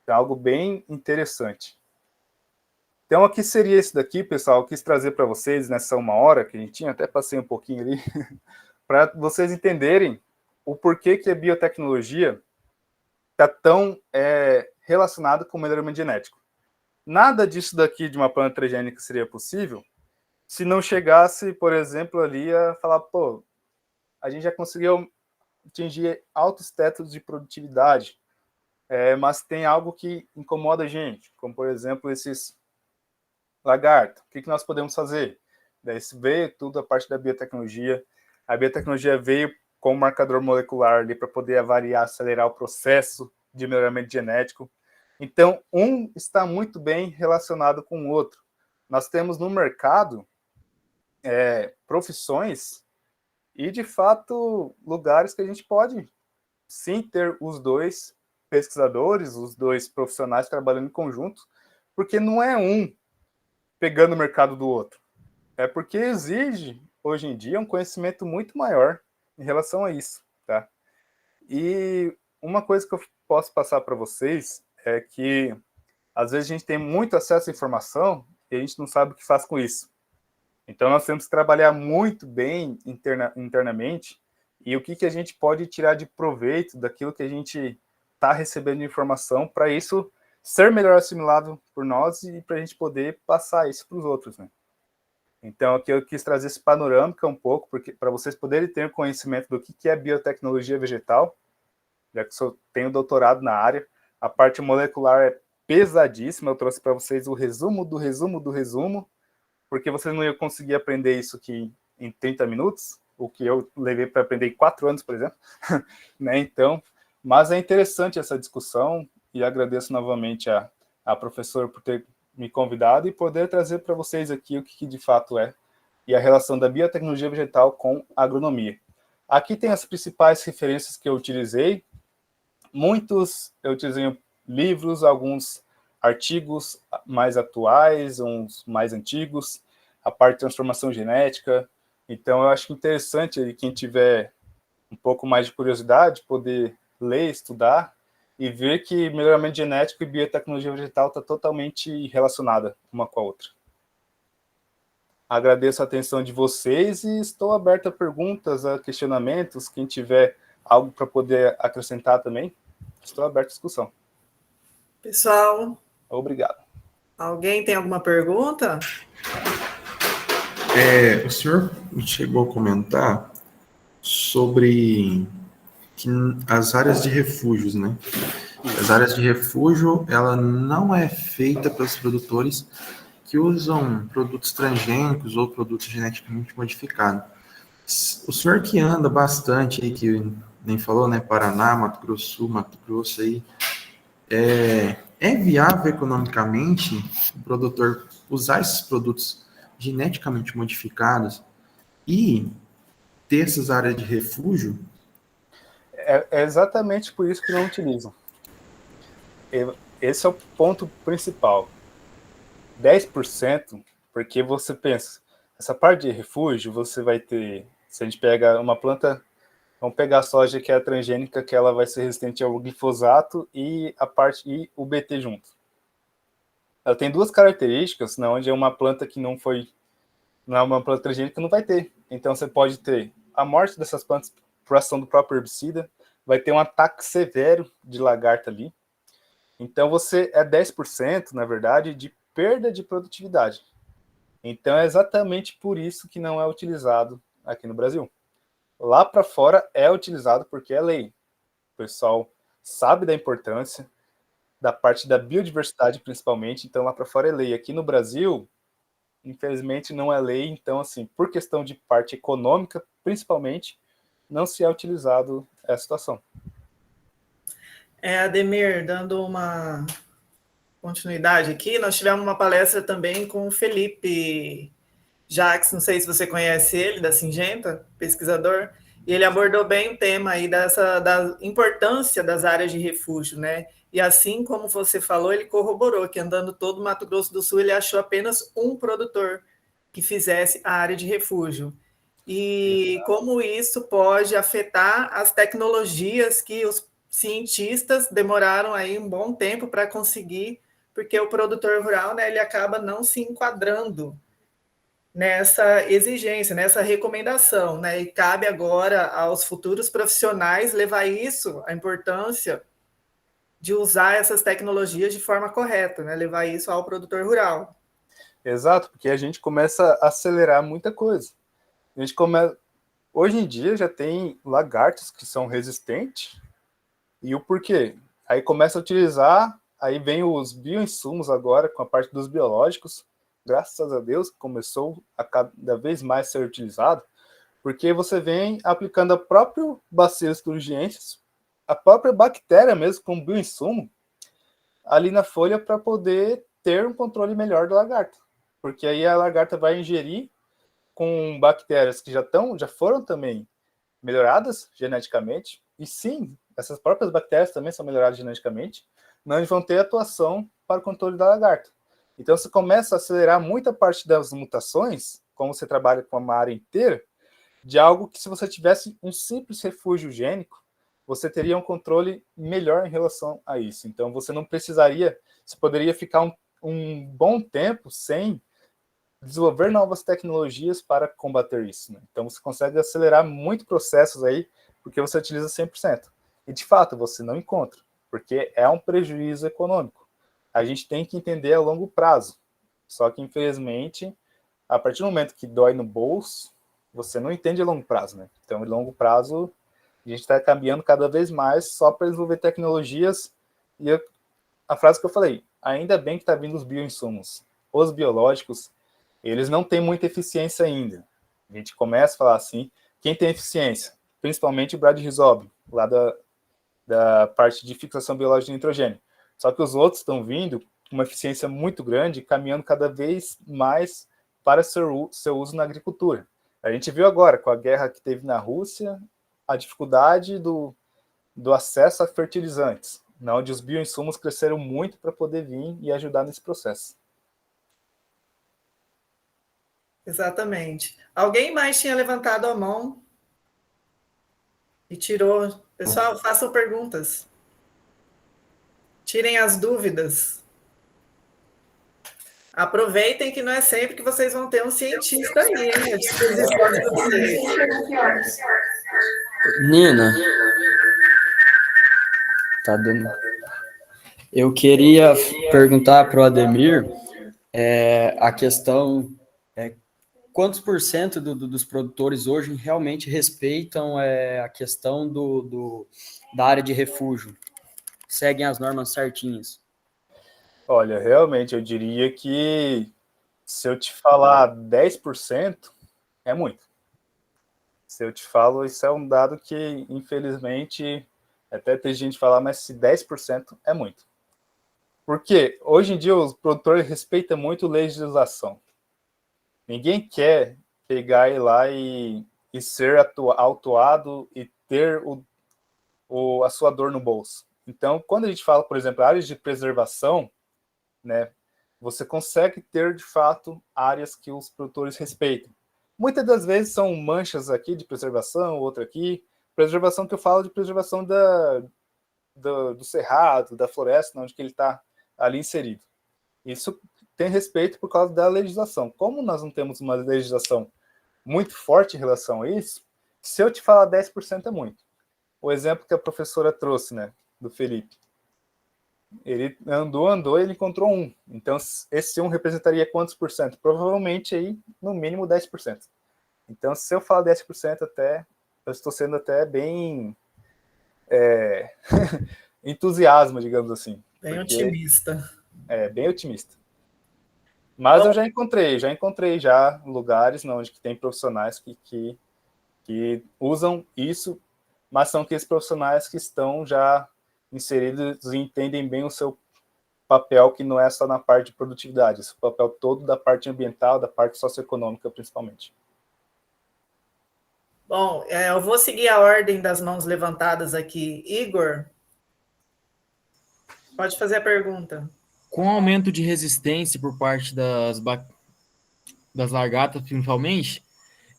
É algo bem interessante. Então, aqui seria esse daqui, pessoal. Eu quis trazer para vocês nessa 1 hora que a gente tinha, até passei um pouquinho ali, para vocês entenderem o porquê que a biotecnologia está tão relacionada com o melhoramento genético. Nada disso daqui de uma planta transgênica seria possível se não chegasse, por exemplo, ali a falar, pô, a gente já conseguiu atingir altos tetos de produtividade, mas tem algo que incomoda a gente, como, por exemplo, esses lagartos. O que nós podemos fazer? Daí veio tudo a parte da biotecnologia. A biotecnologia veio com um marcador molecular ali para poder avaliar, acelerar o processo de melhoramento genético. Então, um está muito bem relacionado com o outro. Nós temos no mercado profissões e, de fato, lugares que a gente pode, sim, ter os dois pesquisadores, os dois profissionais trabalhando em conjunto, porque não é um pegando o mercado do outro. É porque exige, hoje em dia, um conhecimento muito maior em relação a isso, tá? E uma coisa que eu posso passar para vocês é que, às vezes, a gente tem muito acesso à informação e a gente não sabe o que faz com isso. Então, nós temos que trabalhar muito bem internamente e o que a gente pode tirar de proveito daquilo que a gente está recebendo de informação para isso ser melhor assimilável por nós e para a gente poder passar isso para os outros, né? Então, aqui eu quis trazer esse panorâmica um pouco, para vocês poderem ter conhecimento do que é biotecnologia vegetal, já que eu tenho doutorado na área. A parte molecular é pesadíssima, eu trouxe para vocês o resumo do resumo do resumo, porque vocês não iam conseguir aprender isso aqui em 30 minutos, o que eu levei para aprender em 4 anos, por exemplo. Né? Então, mas é interessante essa discussão, e agradeço novamente a professora por ter me convidado e poder trazer para vocês aqui o que de fato é, e a relação da biotecnologia vegetal com a agronomia. Aqui tem as principais referências que eu utilizei. Muitos eu utilizei livros, alguns artigos mais atuais, uns mais antigos, a parte de transformação genética. Então, eu acho interessante quem tiver um pouco mais de curiosidade poder ler, estudar e ver que melhoramento genético e biotecnologia vegetal está totalmente relacionada uma com a outra. Agradeço a atenção de vocês e estou aberto a perguntas, a questionamentos. Quem tiver algo para poder acrescentar também, estou aberto à discussão. Pessoal, obrigado. Alguém tem alguma pergunta? O senhor chegou a comentar sobre as áreas de refúgios, né? As áreas de refúgio, ela não é feita pelos produtores que usam produtos transgênicos ou produtos geneticamente modificados. O senhor que anda bastante aí, que nem falou, né? Paraná, Mato Grosso Sul, Mato Grosso aí, é viável economicamente o produtor usar esses produtos geneticamente modificados e ter essas áreas de refúgio? É exatamente por isso que não utilizam. Esse é o ponto principal. 10%, porque você pensa, essa parte de refúgio, você vai ter, se a gente pega uma planta, vamos pegar a soja que é transgênica, que ela vai ser resistente ao glifosato e o BT junto. Ela tem 2 características, onde é uma planta que não é uma planta transgênica, não vai ter. Então você pode ter a morte dessas plantas por ação do próprio herbicida, vai ter um ataque severo de lagarta ali. Então você 10%, na verdade, de perda de produtividade. Então é exatamente por isso que não é utilizado aqui no Brasil. Lá para fora é utilizado porque é lei. O pessoal sabe da importância, da parte da biodiversidade principalmente, então lá para fora é lei. Aqui no Brasil, infelizmente não é lei, então assim, por questão de parte econômica, principalmente, não se é utilizado essa situação. Ademir, dando uma continuidade aqui, nós tivemos uma palestra também com o Felipe Jacques, não sei se você conhece ele, da Singenta, pesquisador, e ele abordou bem o tema aí da importância das áreas de refúgio, né? E assim como você falou, ele corroborou que andando todo o Mato Grosso do Sul, ele achou apenas um produtor que fizesse a área de refúgio. E como isso pode afetar as tecnologias que os cientistas demoraram aí um bom tempo para conseguir, porque o produtor rural, né, ele acaba não se enquadrando nessa exigência, nessa recomendação, né? E cabe agora aos futuros profissionais levar isso, a importância de usar essas tecnologias de forma correta, né? Levar isso ao produtor rural. Exato, porque a gente começa a acelerar muita coisa. A gente começa... Hoje em dia já tem lagartos que são resistentes, e o porquê? Aí começa a utilizar, aí vem os bioinsumos agora, com a parte dos biológicos, graças a Deus, começou a cada vez mais ser utilizado, porque você vem aplicando a próprio Bacillus thuringiensis, a própria bactéria mesmo, com bioinsumo, ali na folha para poder ter um controle melhor do lagarto. Porque aí a lagarta vai ingerir com bactérias que já foram também melhoradas geneticamente, e sim, essas próprias bactérias também são melhoradas geneticamente, mas vão ter atuação para o controle da lagarta. Então você começa a acelerar muita parte das mutações, como você trabalha com uma área inteira, de algo que se você tivesse um simples refúgio gênico, você teria um controle melhor em relação a isso. Então você não precisaria, você poderia ficar um bom tempo sem desenvolver novas tecnologias para combater isso, né? Então você consegue acelerar muito processos aí, porque você utiliza 100%. E de fato, você não encontra, porque é um prejuízo econômico. A gente tem que entender a longo prazo. Só que, infelizmente, a partir do momento que dói no bolso, você não entende a longo prazo, né? Então, em longo prazo, a gente está caminhando cada vez mais só para desenvolver tecnologias. E a frase que eu falei, ainda bem que está vindo os bioinsumos. Os biológicos, eles não têm muita eficiência ainda. A gente começa a falar assim, quem tem eficiência? Principalmente o Brad Rhizobium, lá da parte de fixação biológica de nitrogênio. Só que os outros estão vindo com uma eficiência muito grande, caminhando cada vez mais para seu uso na agricultura. A gente viu agora, com a guerra que teve na Rússia, a dificuldade do acesso a fertilizantes, onde os bioinsumos cresceram muito para poder vir e ajudar nesse processo. Exatamente. Alguém mais tinha levantado a mão e tirou. Pessoal, façam perguntas. Tirem as dúvidas. Aproveitem que não é sempre que vocês vão ter um cientista aí, né? À disposição de vocês. Nina, tá dando. Eu queria perguntar para o Ademir a questão: quantos por cento dos produtores hoje realmente respeitam a questão da área de refúgio? Seguem as normas certinhas? Olha, realmente, eu diria que se eu te falar 10%, é muito. Se eu te falo, isso é um dado que, infelizmente, até tem gente falar, mas se 10% é muito. Porque hoje em dia o produtor respeitam muito legislação. Ninguém quer pegar e ir lá e ser autuado e ter a sua dor no bolso. Então, quando a gente fala, por exemplo, áreas de preservação, né, você consegue ter, de fato, áreas que os produtores respeitam. Muitas das vezes são manchas aqui de preservação, outra aqui. Preservação que eu falo de preservação do cerrado, da floresta, onde que ele está ali inserido. Isso tem respeito por causa da legislação. Como nós não temos uma legislação muito forte em relação a isso, se eu te falar 10% é muito. O exemplo que a professora trouxe, né, do Felipe. Ele andou e ele encontrou um. Então, esse um representaria quantos por cento? Provavelmente aí, no mínimo 10%. Então, se eu falar 10%, até eu estou sendo até bem entusiasmo, digamos assim. Bem otimista. Bem otimista. Mas eu já encontrei já lugares onde tem profissionais que usam isso, mas são aqueles profissionais que estão já inseridos e entendem bem o seu papel, que não é só na parte de produtividade, esse papel todo da parte ambiental, da parte socioeconômica, principalmente. Bom, eu vou seguir a ordem das mãos levantadas aqui. Igor, pode fazer a pergunta. Com o aumento de resistência por parte das lagartas, principalmente,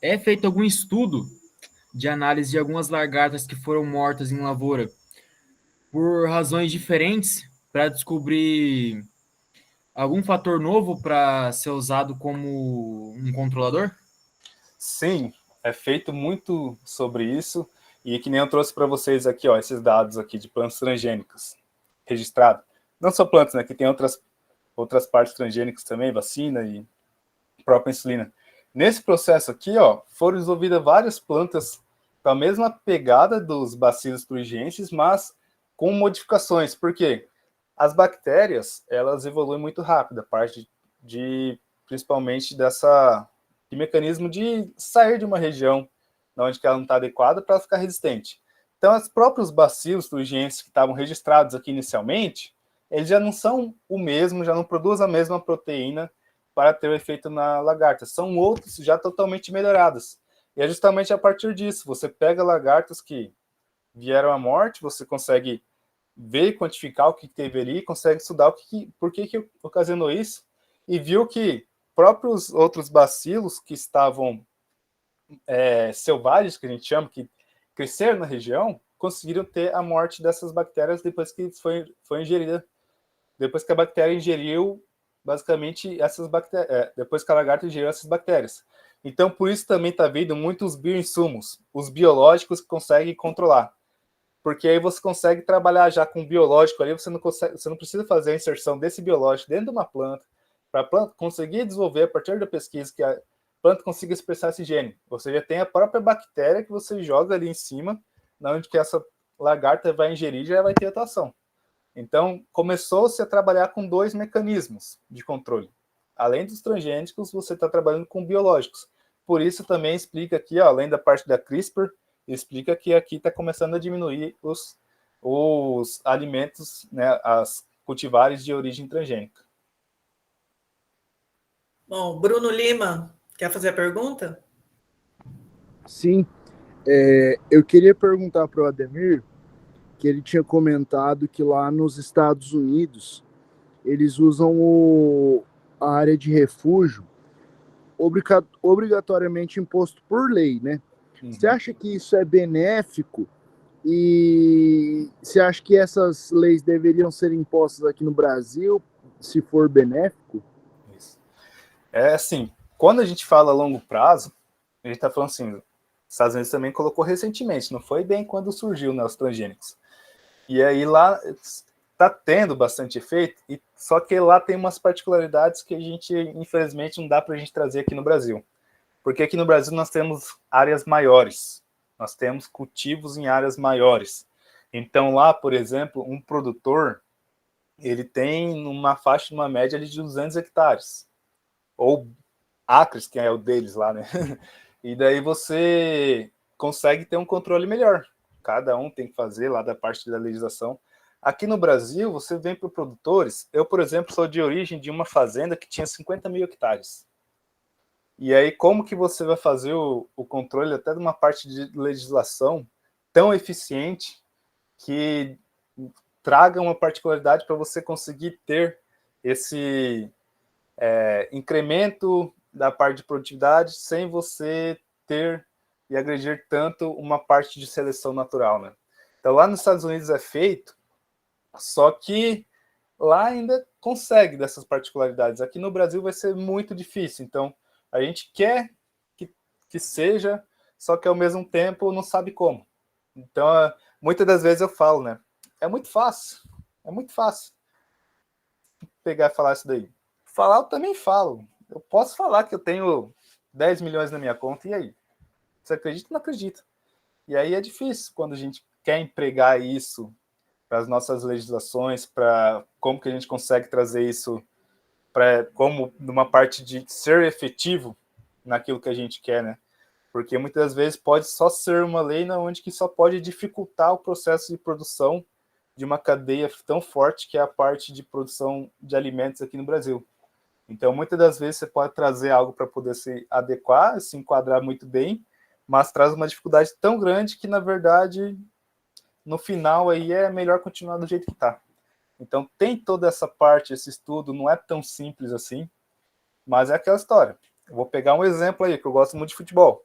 é feito algum estudo de análise de algumas lagartas que foram mortas em lavoura por razões diferentes para descobrir algum fator novo para ser usado como um controlador? Sim, é feito muito sobre isso, e que nem eu trouxe para vocês aqui, ó, esses dados aqui de plantas transgênicas registrados. Não só plantas, né, que tem outras partes transgênicas também, vacina e própria insulina. Nesse processo aqui, ó, foram desenvolvidas várias plantas com a mesma pegada dos bacilos thuringiensis, mas com modificações. Por quê? As bactérias, elas evoluem muito rápido, a parte principalmente de mecanismo de sair de uma região onde ela não está adequada para ficar resistente. Então, os próprios bacilos thuringiensis que estavam registrados aqui inicialmente, eles já não são o mesmo, já não produzem a mesma proteína para ter o efeito na lagarta. São outros já totalmente melhorados. E é justamente a partir disso, você pega lagartas que vieram à morte, você consegue ver e quantificar o que teve ali, consegue estudar por que ocasionou isso, e viu que próprios outros bacilos que estavam selvagens, que a gente chama, que cresceram na região, conseguiram ter a morte dessas bactérias depois que foi ingerida, depois que a bactéria ingeriu basicamente essas bactérias, depois que a lagarta ingeriu essas bactérias. Então, por isso também está vindo muitos bioinsumos, os biológicos que conseguem controlar. Porque aí você consegue trabalhar já com biológico ali, você não precisa fazer a inserção desse biológico dentro de uma planta, para a planta conseguir desenvolver, a partir da pesquisa, que a planta consiga expressar esse gene. Você já tem a própria bactéria que você joga ali em cima, onde que essa lagarta vai ingerir, já vai ter atuação. Então, começou-se a trabalhar com 2 mecanismos de controle. Além dos transgênicos, você está trabalhando com biológicos. Por isso também explica aqui, ó, além da parte da CRISPR, explica que aqui está começando a diminuir os alimentos, né, as cultivares de origem transgênica. Bom, Bruno Lima, quer fazer a pergunta? Sim. Eu queria perguntar para o Ademir, que ele tinha comentado que lá nos Estados Unidos eles usam a área de refúgio obrigatoriamente imposto por lei, né? Você acha que isso é benéfico? E você acha que essas leis deveriam ser impostas aqui no Brasil, se for benéfico? Isso. Assim, quando a gente fala a longo prazo, a gente está falando assim, os Estados Unidos também colocou recentemente, não foi bem quando surgiu, né, os transgênicos. E aí lá está tendo bastante efeito, só que lá tem umas particularidades que a gente, infelizmente, não dá para a gente trazer aqui no Brasil. Porque aqui no Brasil nós temos áreas maiores, nós temos cultivos em áreas maiores. Então lá, por exemplo, um produtor, ele tem uma faixa, uma média de 200 hectares, ou acres, que é o deles lá, né? E daí você consegue ter um controle melhor. Cada um tem que fazer lá da parte da legislação. Aqui no Brasil, você vem para produtores. Eu, por exemplo, sou de origem de uma fazenda que tinha 50 mil hectares. E aí, como que você vai fazer o controle até de uma parte de legislação tão eficiente que traga uma particularidade para você conseguir ter esse incremento da parte de produtividade sem você ter e agredir tanto uma parte de seleção natural, né? Então, lá nos Estados Unidos é feito, só que lá ainda consegue dessas particularidades. Aqui no Brasil vai ser muito difícil. Então, a gente quer que seja, só que ao mesmo tempo não sabe como. Então, muitas das vezes eu falo, né? É muito fácil. pegar e falar isso daí? Falar eu também falo. Eu posso falar que eu tenho 10 milhões na minha conta, e aí? Você acredita ou não acredita? E aí é difícil quando a gente quer empregar isso para as nossas legislações, para como que a gente consegue trazer isso para como numa parte de ser efetivo naquilo que a gente quer, né? Porque muitas vezes pode só ser uma lei onde que só pode dificultar o processo de produção de uma cadeia tão forte que é a parte de produção de alimentos aqui no Brasil. Então, muitas das vezes você pode trazer algo para poder se adequar, se enquadrar muito bem, mas traz uma dificuldade tão grande que, na verdade, no final aí é melhor continuar do jeito que está. Então, tem toda essa parte, esse estudo, não é tão simples assim, mas é aquela história. Eu vou pegar um exemplo aí, que eu gosto muito de futebol.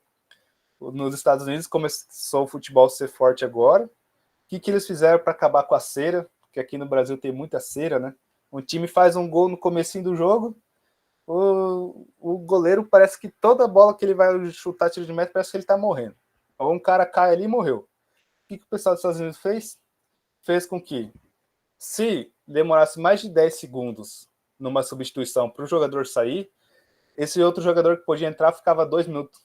Nos Estados Unidos começou o futebol a ser forte agora. O que eles fizeram para acabar com a cera? Porque aqui no Brasil tem muita cera, né? Um time faz um gol no comecinho do jogo, o goleiro parece que toda bola que ele vai chutar tiro de meta parece que ele está morrendo. Ou um cara cai ali e morreu. O que o pessoal dos Estados Unidos fez? Fez com que, se demorasse mais de 10 segundos numa substituição para o jogador sair, esse outro jogador que podia entrar ficava 2 minutos.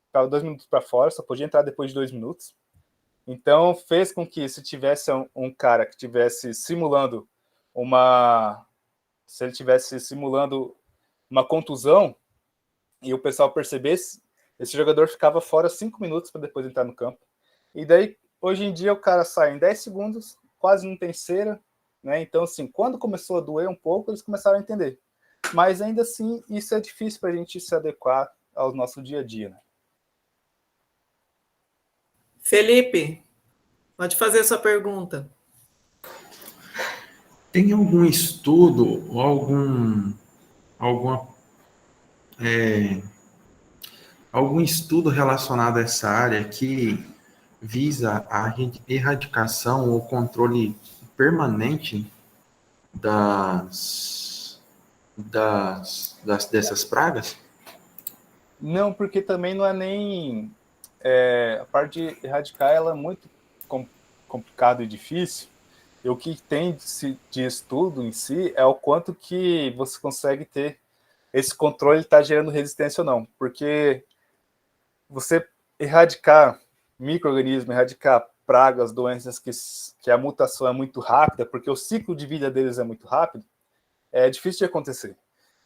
Ficava 2 minutos para fora, só podia entrar depois de 2 minutos. Então, fez com que, se tivesse um cara que estivesse simulando se ele estivesse simulando uma contusão e o pessoal percebesse, esse jogador ficava fora 5 minutos para depois entrar no campo. E daí, hoje em dia, o cara sai em 10 segundos, quase não tem cera, né? Então, assim, quando começou a doer um pouco, eles começaram a entender. Mas, ainda assim, isso é difícil para a gente se adequar ao nosso dia a dia, né? Felipe, pode fazer sua pergunta. Tem algum estudo ou algum estudo relacionado a essa área que visa a erradicação ou controle permanente dessas pragas? Não, porque também não é nem... a parte de erradicar ela é muito complicado e difícil. E o que tem de estudo em si é o quanto que você consegue ter esse controle, está gerando resistência ou não. Porque você erradicar micro-organismos, erradicar pragas, doenças que a mutação é muito rápida, porque o ciclo de vida deles é muito rápido, é difícil de acontecer.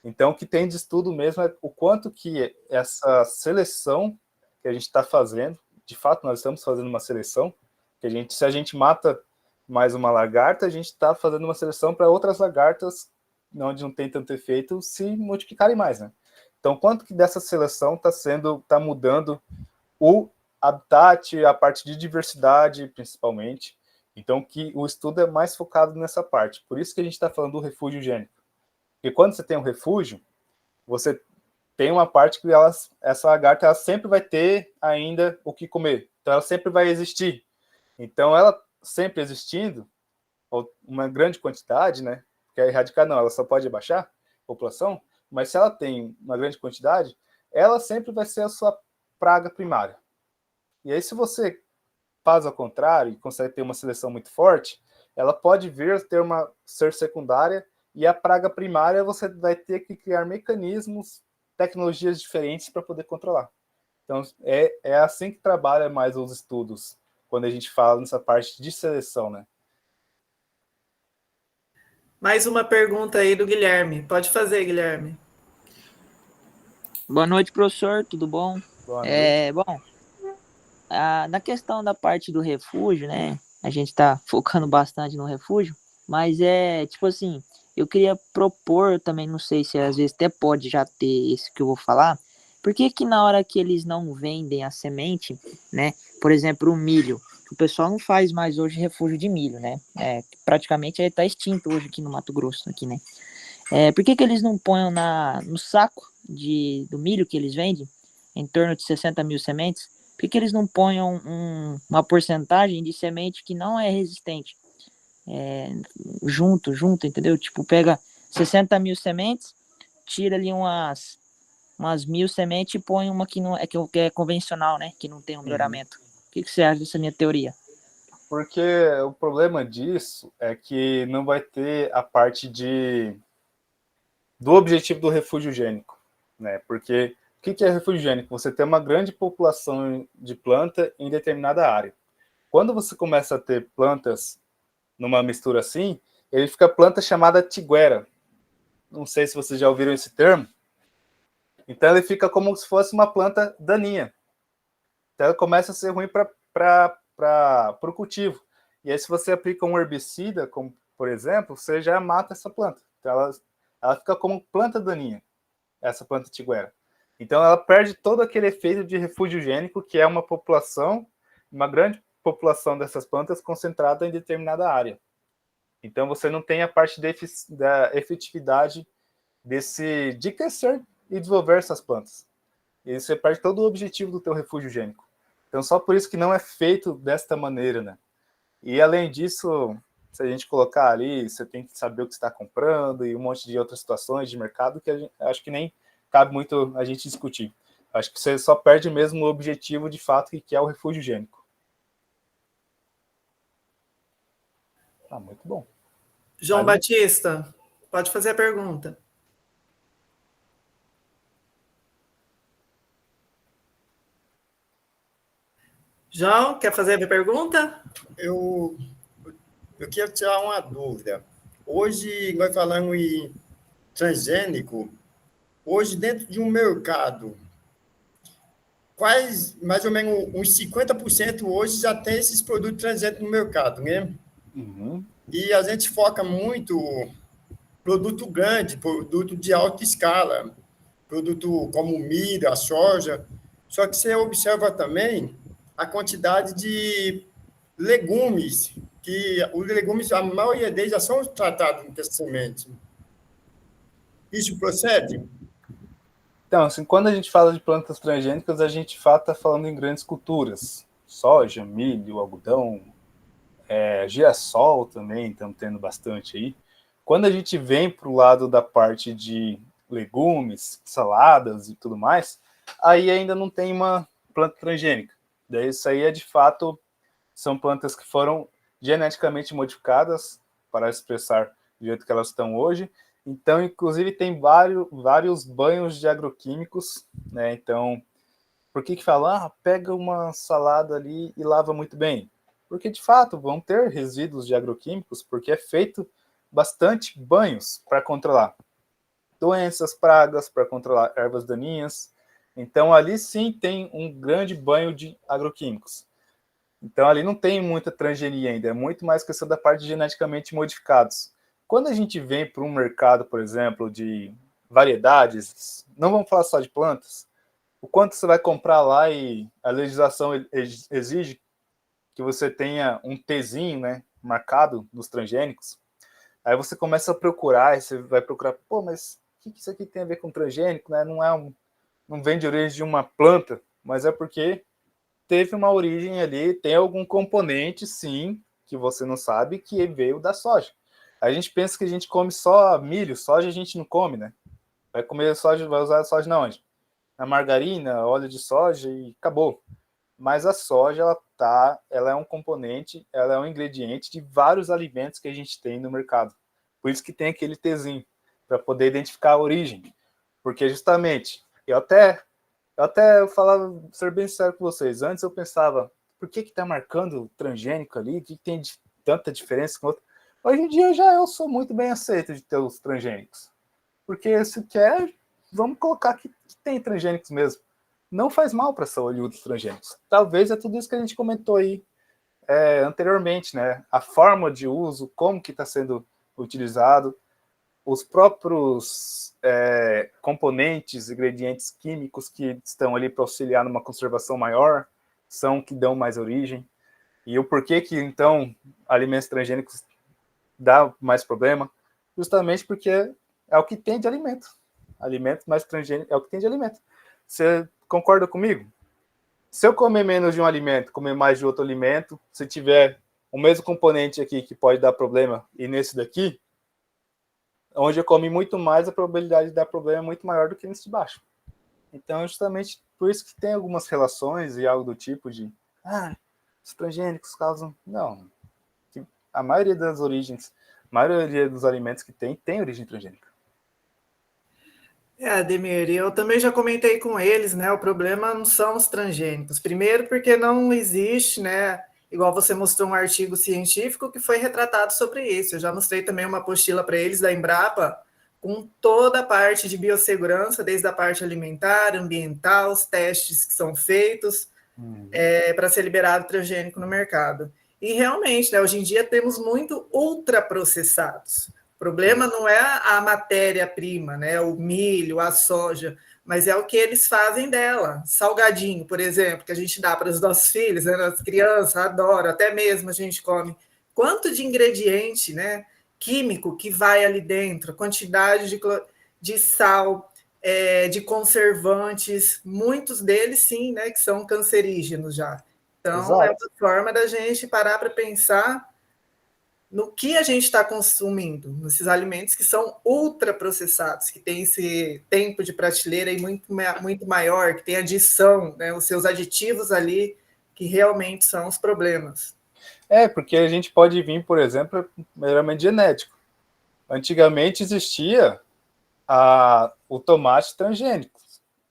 Então, o que tem de estudo mesmo é o quanto que essa seleção que a gente está fazendo, de fato, nós estamos fazendo uma seleção, que se a gente mata mais uma lagarta, a gente está fazendo uma seleção para outras lagartas, onde não tem tanto efeito, se multiplicarem mais, né? Então, quanto que dessa seleção está mudando o habitat, a parte de diversidade, principalmente. Então, que o estudo é mais focado nessa parte. Por isso que a gente está falando do refúgio gênico. Porque quando você tem um refúgio, você tem uma parte que essa lagarta ela sempre vai ter ainda o que comer. Então, ela sempre vai existir. Então, ela sempre existindo, uma grande quantidade, né? Quer erradicar, não, ela só pode abaixar a população, mas se ela tem uma grande quantidade, ela sempre vai ser a sua praga primária. E aí, se você faz ao contrário e consegue ter uma seleção muito forte, ela pode vir a ter uma ser secundária, e a praga primária você vai ter que criar mecanismos, tecnologias diferentes para poder controlar. Então, é assim que trabalha mais os estudos, quando a gente fala nessa parte de seleção, né? Mais uma pergunta aí do Guilherme. Pode fazer, Guilherme. Boa noite, professor. Tudo bom? Boa noite. Bom, na questão da parte do refúgio, né? A gente está focando bastante no refúgio, mas tipo assim, eu queria propor também, não sei se às vezes até pode já ter isso que eu vou falar, por que que na hora que eles não vendem a semente, né? Por exemplo, o milho, o pessoal não faz mais hoje refúgio de milho, né? Praticamente está extinto hoje aqui no Mato Grosso, aqui, né? Por que que eles não põem no saco do milho que eles vendem, em torno de 60 mil sementes, por que que eles não põem uma porcentagem de semente que não é resistente? Junto, entendeu? Tipo, pega 60 mil sementes, tira ali umas 1.000 sementes e põe uma que não que é convencional, né? Que não tem um melhoramento. O que você acha dessa minha teoria? Porque o problema disso é que não vai ter a parte de do objetivo do refúgio gênico, né? Porque o que é refúgio gênico? Você tem uma grande população de planta em determinada área. Quando você começa a ter plantas numa mistura assim, ele fica planta chamada tiguera. Não sei se vocês já ouviram esse termo. Então ele fica como se fosse uma planta daninha. Então ela começa a ser ruim para o cultivo. E aí se você aplica um herbicida, como por exemplo, você já mata essa planta. Então ela fica como planta daninha, essa planta tiguera. Então ela perde todo aquele efeito de refúgio gênico, que é uma população, uma grande população dessas plantas concentrada em determinada área. Então você não tem a parte da efetividade de crescer e desenvolver essas plantas. E você perde todo o objetivo do teu refúgio gênico. Então só por isso que não é feito desta maneira, né? E além disso, se a gente colocar ali, você tem que saber o que está comprando e um monte de outras situações de mercado que acho que nem cabe muito a gente discutir. Acho que você só perde mesmo o objetivo de fato que é o refúgio gênico. Ah, muito bom. João Batista, pode fazer a pergunta. João, quer fazer a pergunta? Eu queria tirar uma dúvida. Hoje, nós falamos em transgênico. Hoje, dentro de um mercado, quais, mais ou menos uns 50% hoje já tem esses produtos transgênicos no mercado, né? Uhum. E a gente foca muito produto grande, produto de alta escala, produto como o milho, a soja. Só que você observa também a quantidade de legumes, que os legumes, a maioria deles já são tratados com essa semente. Isso procede? Então, assim, quando a gente fala de plantas transgênicas, a gente está falando em grandes culturas. Soja, milho, algodão, girassol também, estamos tendo bastante aí. Quando a gente vem para o lado da parte de legumes, saladas e tudo mais, aí ainda não tem uma planta transgênica. Daí isso aí de fato, são plantas que foram geneticamente modificadas para expressar do jeito que elas estão hoje. Então, inclusive, tem vários banhos de agroquímicos, né? Então, por que fala, pega uma salada ali e lava muito bem? Porque, de fato, vão ter resíduos de agroquímicos, porque é feito bastante banhos para controlar doenças, pragas, para controlar ervas daninhas. Então, ali sim tem um grande banho de agroquímicos. Então, ali não tem muita transgenia ainda, é muito mais questão da parte de geneticamente modificados. Quando a gente vem para um mercado, por exemplo, de variedades, não vamos falar só de plantas, o quanto você vai comprar lá e a legislação exige que você tenha um Tzinho, né, marcado dos transgênicos, aí você começa a procurar, e você vai procurar, pô, mas o que isso aqui tem a ver com transgênico, né? Não vem de origem de uma planta, mas é porque teve uma origem ali, tem algum componente, sim, que você não sabe, que veio da soja. A gente pensa que a gente come só milho, soja a gente não come, né? Vai comer soja, vai usar soja na onde? Na margarina, óleo de soja e acabou. Mas a soja, ela é um componente, ela é um ingrediente de vários alimentos que a gente tem no mercado. Por isso que tem aquele Tzinho, para poder identificar a origem. Porque justamente, eu até falava, ser bem sincero com vocês, antes eu pensava, por que está marcando transgênico ali? O que tem de tanta diferença com outro? Hoje em dia eu sou muito bem aceito de ter os transgênicos. Porque se quer, vamos colocar que tem transgênicos mesmo. Não faz mal para a saúde dos transgênicos. Talvez é tudo isso que a gente comentou aí anteriormente, né? A forma de uso, como que está sendo utilizado, os próprios componentes, ingredientes químicos que estão ali para auxiliar numa conservação maior, são que dão mais origem. E o porquê que, então, alimentos transgênicos dá mais problema? Justamente porque é o que tem de alimento. Alimento mais transgênico é o que tem de alimento. Você concorda comigo? Se eu comer menos de um alimento, comer mais de outro alimento, se tiver o mesmo componente aqui que pode dar problema e nesse daqui, onde eu come muito mais, a probabilidade de dar problema é muito maior do que nesse de baixo. Então, justamente por isso que tem algumas relações e algo do tipo de os transgênicos causam... Não. A maioria das origens, a maioria dos alimentos que tem origem transgênica. Ademir, eu também já comentei com eles, né? O problema não são os transgênicos. Primeiro, porque não existe, né? Igual você mostrou um artigo científico que foi retratado sobre isso. Eu já mostrei também uma apostila para eles da Embrapa, com toda a parte de biossegurança, desde a parte alimentar, ambiental, os testes que são feitos para ser liberado transgênico no mercado. E realmente, né, hoje em dia temos muito ultraprocessados. O problema não é a matéria-prima, né, o milho, a soja, mas é o que eles fazem dela. Salgadinho, por exemplo, que a gente dá para os nossos filhos, né, as crianças adoram, até mesmo a gente come. Quanto de ingrediente, né, químico que vai ali dentro, a quantidade de sal, de conservantes, muitos deles sim, né, que são cancerígenos já. Então, Exato. é uma forma da gente parar para pensar no que a gente está consumindo, nesses alimentos que são ultraprocessados, que tem esse tempo de prateleira aí muito maior, que tem adição, né, os seus aditivos ali, que realmente são os problemas. Porque a gente pode vir, por exemplo, melhoramento genético. Antigamente existia o tomate transgênico.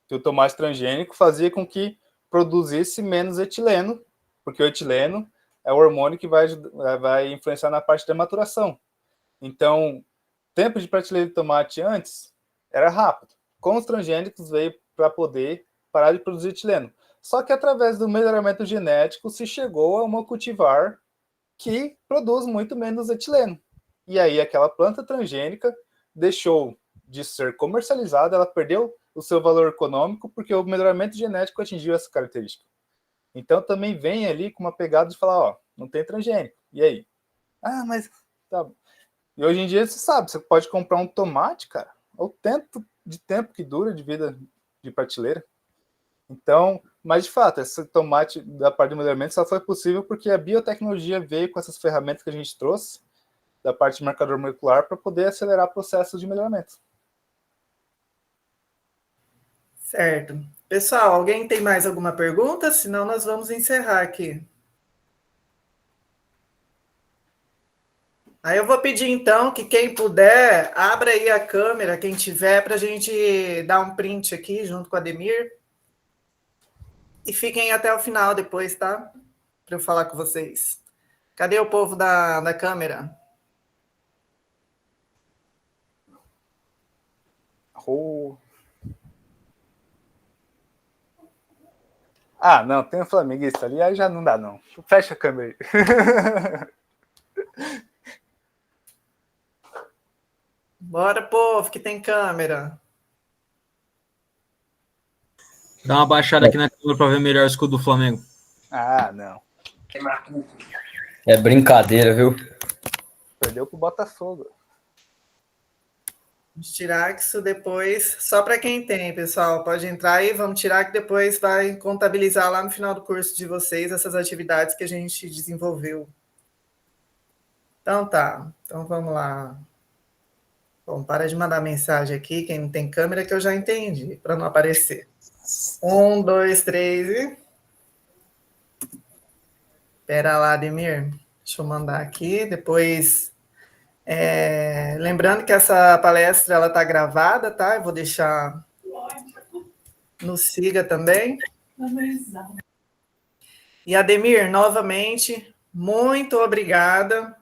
Que o tomate transgênico fazia com que produzisse menos etileno, porque o etileno é o hormônio que vai influenciar na parte da maturação. Então, tempo de prateleira de tomate antes era rápido. Com os transgênicos veio para poder parar de produzir etileno. Só que através do melhoramento genético se chegou a uma cultivar que produz muito menos etileno. E aí aquela planta transgênica deixou de ser comercializada, ela perdeu o seu valor econômico porque o melhoramento genético atingiu essa característica. Então também vem ali com uma pegada de falar, ó, não tem transgênico. E aí? Mas tá. E hoje em dia você sabe, você pode comprar um tomate, cara, o tanto de tempo que dura de vida de prateleira. Então, mas de fato, esse tomate da parte do melhoramento só foi possível porque a biotecnologia veio com essas ferramentas que a gente trouxe da parte de marcador molecular para poder acelerar processos de melhoramento. Certo. Pessoal, alguém tem mais alguma pergunta? Senão nós vamos encerrar aqui. Aí eu vou pedir, então, que quem puder, abra aí a câmera, quem tiver, para a gente dar um print aqui, junto com a Ademir. E fiquem até o final depois, tá? Para eu falar com vocês. Cadê o povo da câmera? Não, tem um flamenguista ali, aí já não dá, não. Fecha a câmera aí. Bora, povo, que tem câmera. Dá uma baixada aqui na câmera para ver melhor o escudo do Flamengo. Não. É brincadeira, viu? Perdeu pro Botafogo. Vamos tirar isso depois, só para quem tem, pessoal. Pode entrar aí, vamos tirar que depois vai contabilizar lá no final do curso de vocês essas atividades que a gente desenvolveu. Então tá, então vamos lá. Bom, para de mandar mensagem aqui, quem não tem câmera que eu já entendi, para não aparecer. 1, 2, 3 e... Espera lá, Ademir. Deixa eu mandar aqui, depois... lembrando que essa palestra ela está gravada, tá? Eu vou deixar no Siga também. E Ademir, novamente, muito obrigada.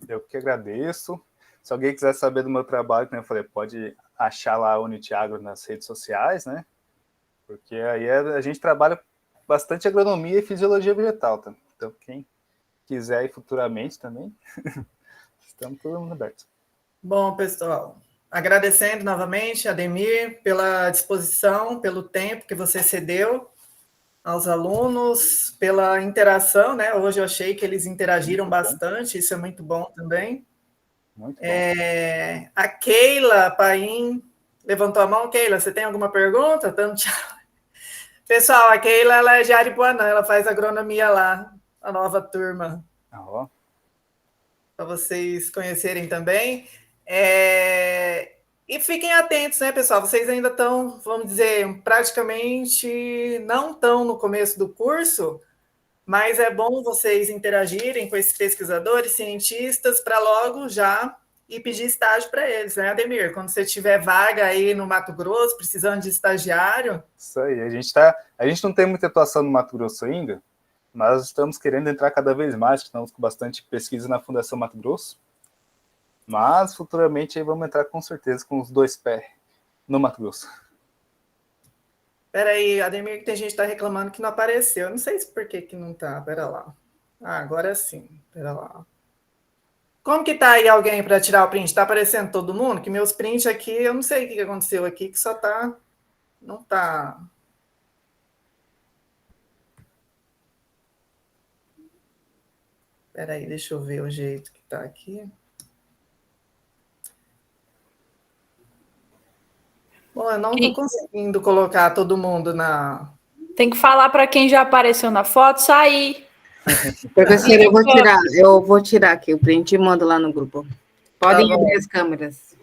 Eu que agradeço. Se alguém quiser saber do meu trabalho, como eu falei, pode achar lá a Unitiagro nas redes sociais, né? Porque aí a gente trabalha bastante agronomia e fisiologia vegetal, tá? Então, quem quiser ir futuramente também, estamos todo mundo aberto. Bom, pessoal, agradecendo novamente, Ademir, pela disposição, pelo tempo que você cedeu aos alunos, pela interação, né? Hoje eu achei que eles interagiram bastante, isso é muito bom também. Muito bom. A Keila Paim levantou a mão. Keila, você tem alguma pergunta? Pessoal, a Keila ela é de Aripuanã, ela faz agronomia lá, a nova turma. Para vocês conhecerem também. E fiquem atentos, né, pessoal? Vocês ainda estão, vamos dizer, praticamente não estão no começo do curso, mas é bom vocês interagirem com esses pesquisadores, cientistas, para logo já e pedir estágio para eles, né, Ademir? Quando você tiver vaga aí no Mato Grosso, precisando de estagiário. Isso aí, a gente não tem muita atuação no Mato Grosso ainda, mas estamos querendo entrar cada vez mais, estamos com bastante pesquisa na Fundação Mato Grosso, mas futuramente aí vamos entrar com certeza com os 2 pés no Mato Grosso. Espera aí, Ademir, que tem gente que está reclamando que não apareceu. Eu não sei por que não está. Espera lá. Ah, agora sim. Espera lá. Como que tá aí alguém para tirar o print? Está aparecendo todo mundo? Que meus prints aqui, eu não sei o que aconteceu aqui, que só tá... Não tá... Espera aí, deixa eu ver o jeito que tá aqui. Bom, eu não estou conseguindo colocar todo mundo na... Tem que falar para quem já apareceu na foto sair. Professora, eu vou tirar aqui o print e mando lá no grupo. Podem abrir as câmeras.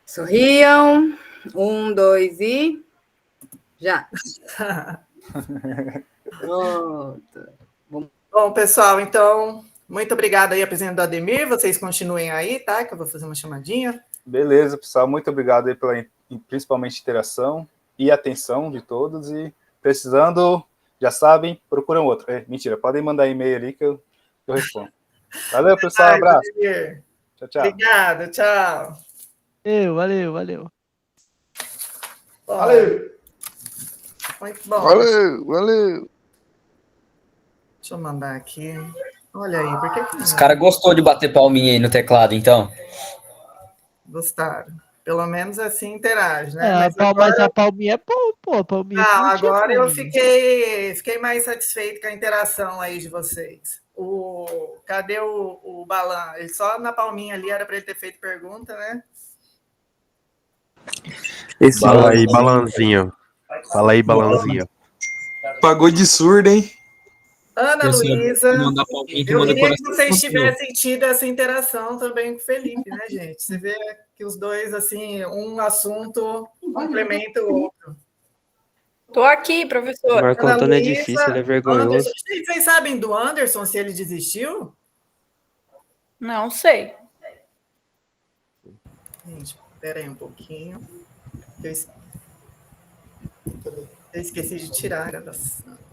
Sorriam. 1, 2 e... Já. Pronto. Bom, pessoal, então, muito obrigada aí a presença do Ademir. Vocês continuem aí, tá? Que eu vou fazer uma chamadinha. Beleza, pessoal. Muito obrigado aí pela, principalmente, interação e atenção de todos. E precisando, já sabem, procuram outro. Mentira, podem mandar e-mail ali que eu respondo. Valeu, pessoal. Um abraço. Tchau, tchau. Obrigado, tchau. Valeu. Valeu. Muito bom. Valeu. Deixa eu mandar aqui. Olha aí, por que Os caras gostou de bater palminha aí no teclado, então. Gostaram. Pelo menos assim interage, né? Mas a palminha é pô, a palminha. Não, agora eu fiquei mais satisfeito com a interação aí de vocês. Cadê o Balan? Ele só na palminha ali era para ele ter feito pergunta, né? Fala aí, Balanzinho. Pagou de surdo, hein? Ana Luísa, eu queria que vocês tivessem tido essa interação também com o Felipe, né, gente? Você vê que os dois, assim, um assunto complementa o outro. Tô aqui, professor. O Marco Antônio é difícil, ele é vergonhoso. Vocês sabem do Anderson, se ele desistiu? Não sei. Gente, espera aí um pouquinho. Eu esqueci de tirar a gravação.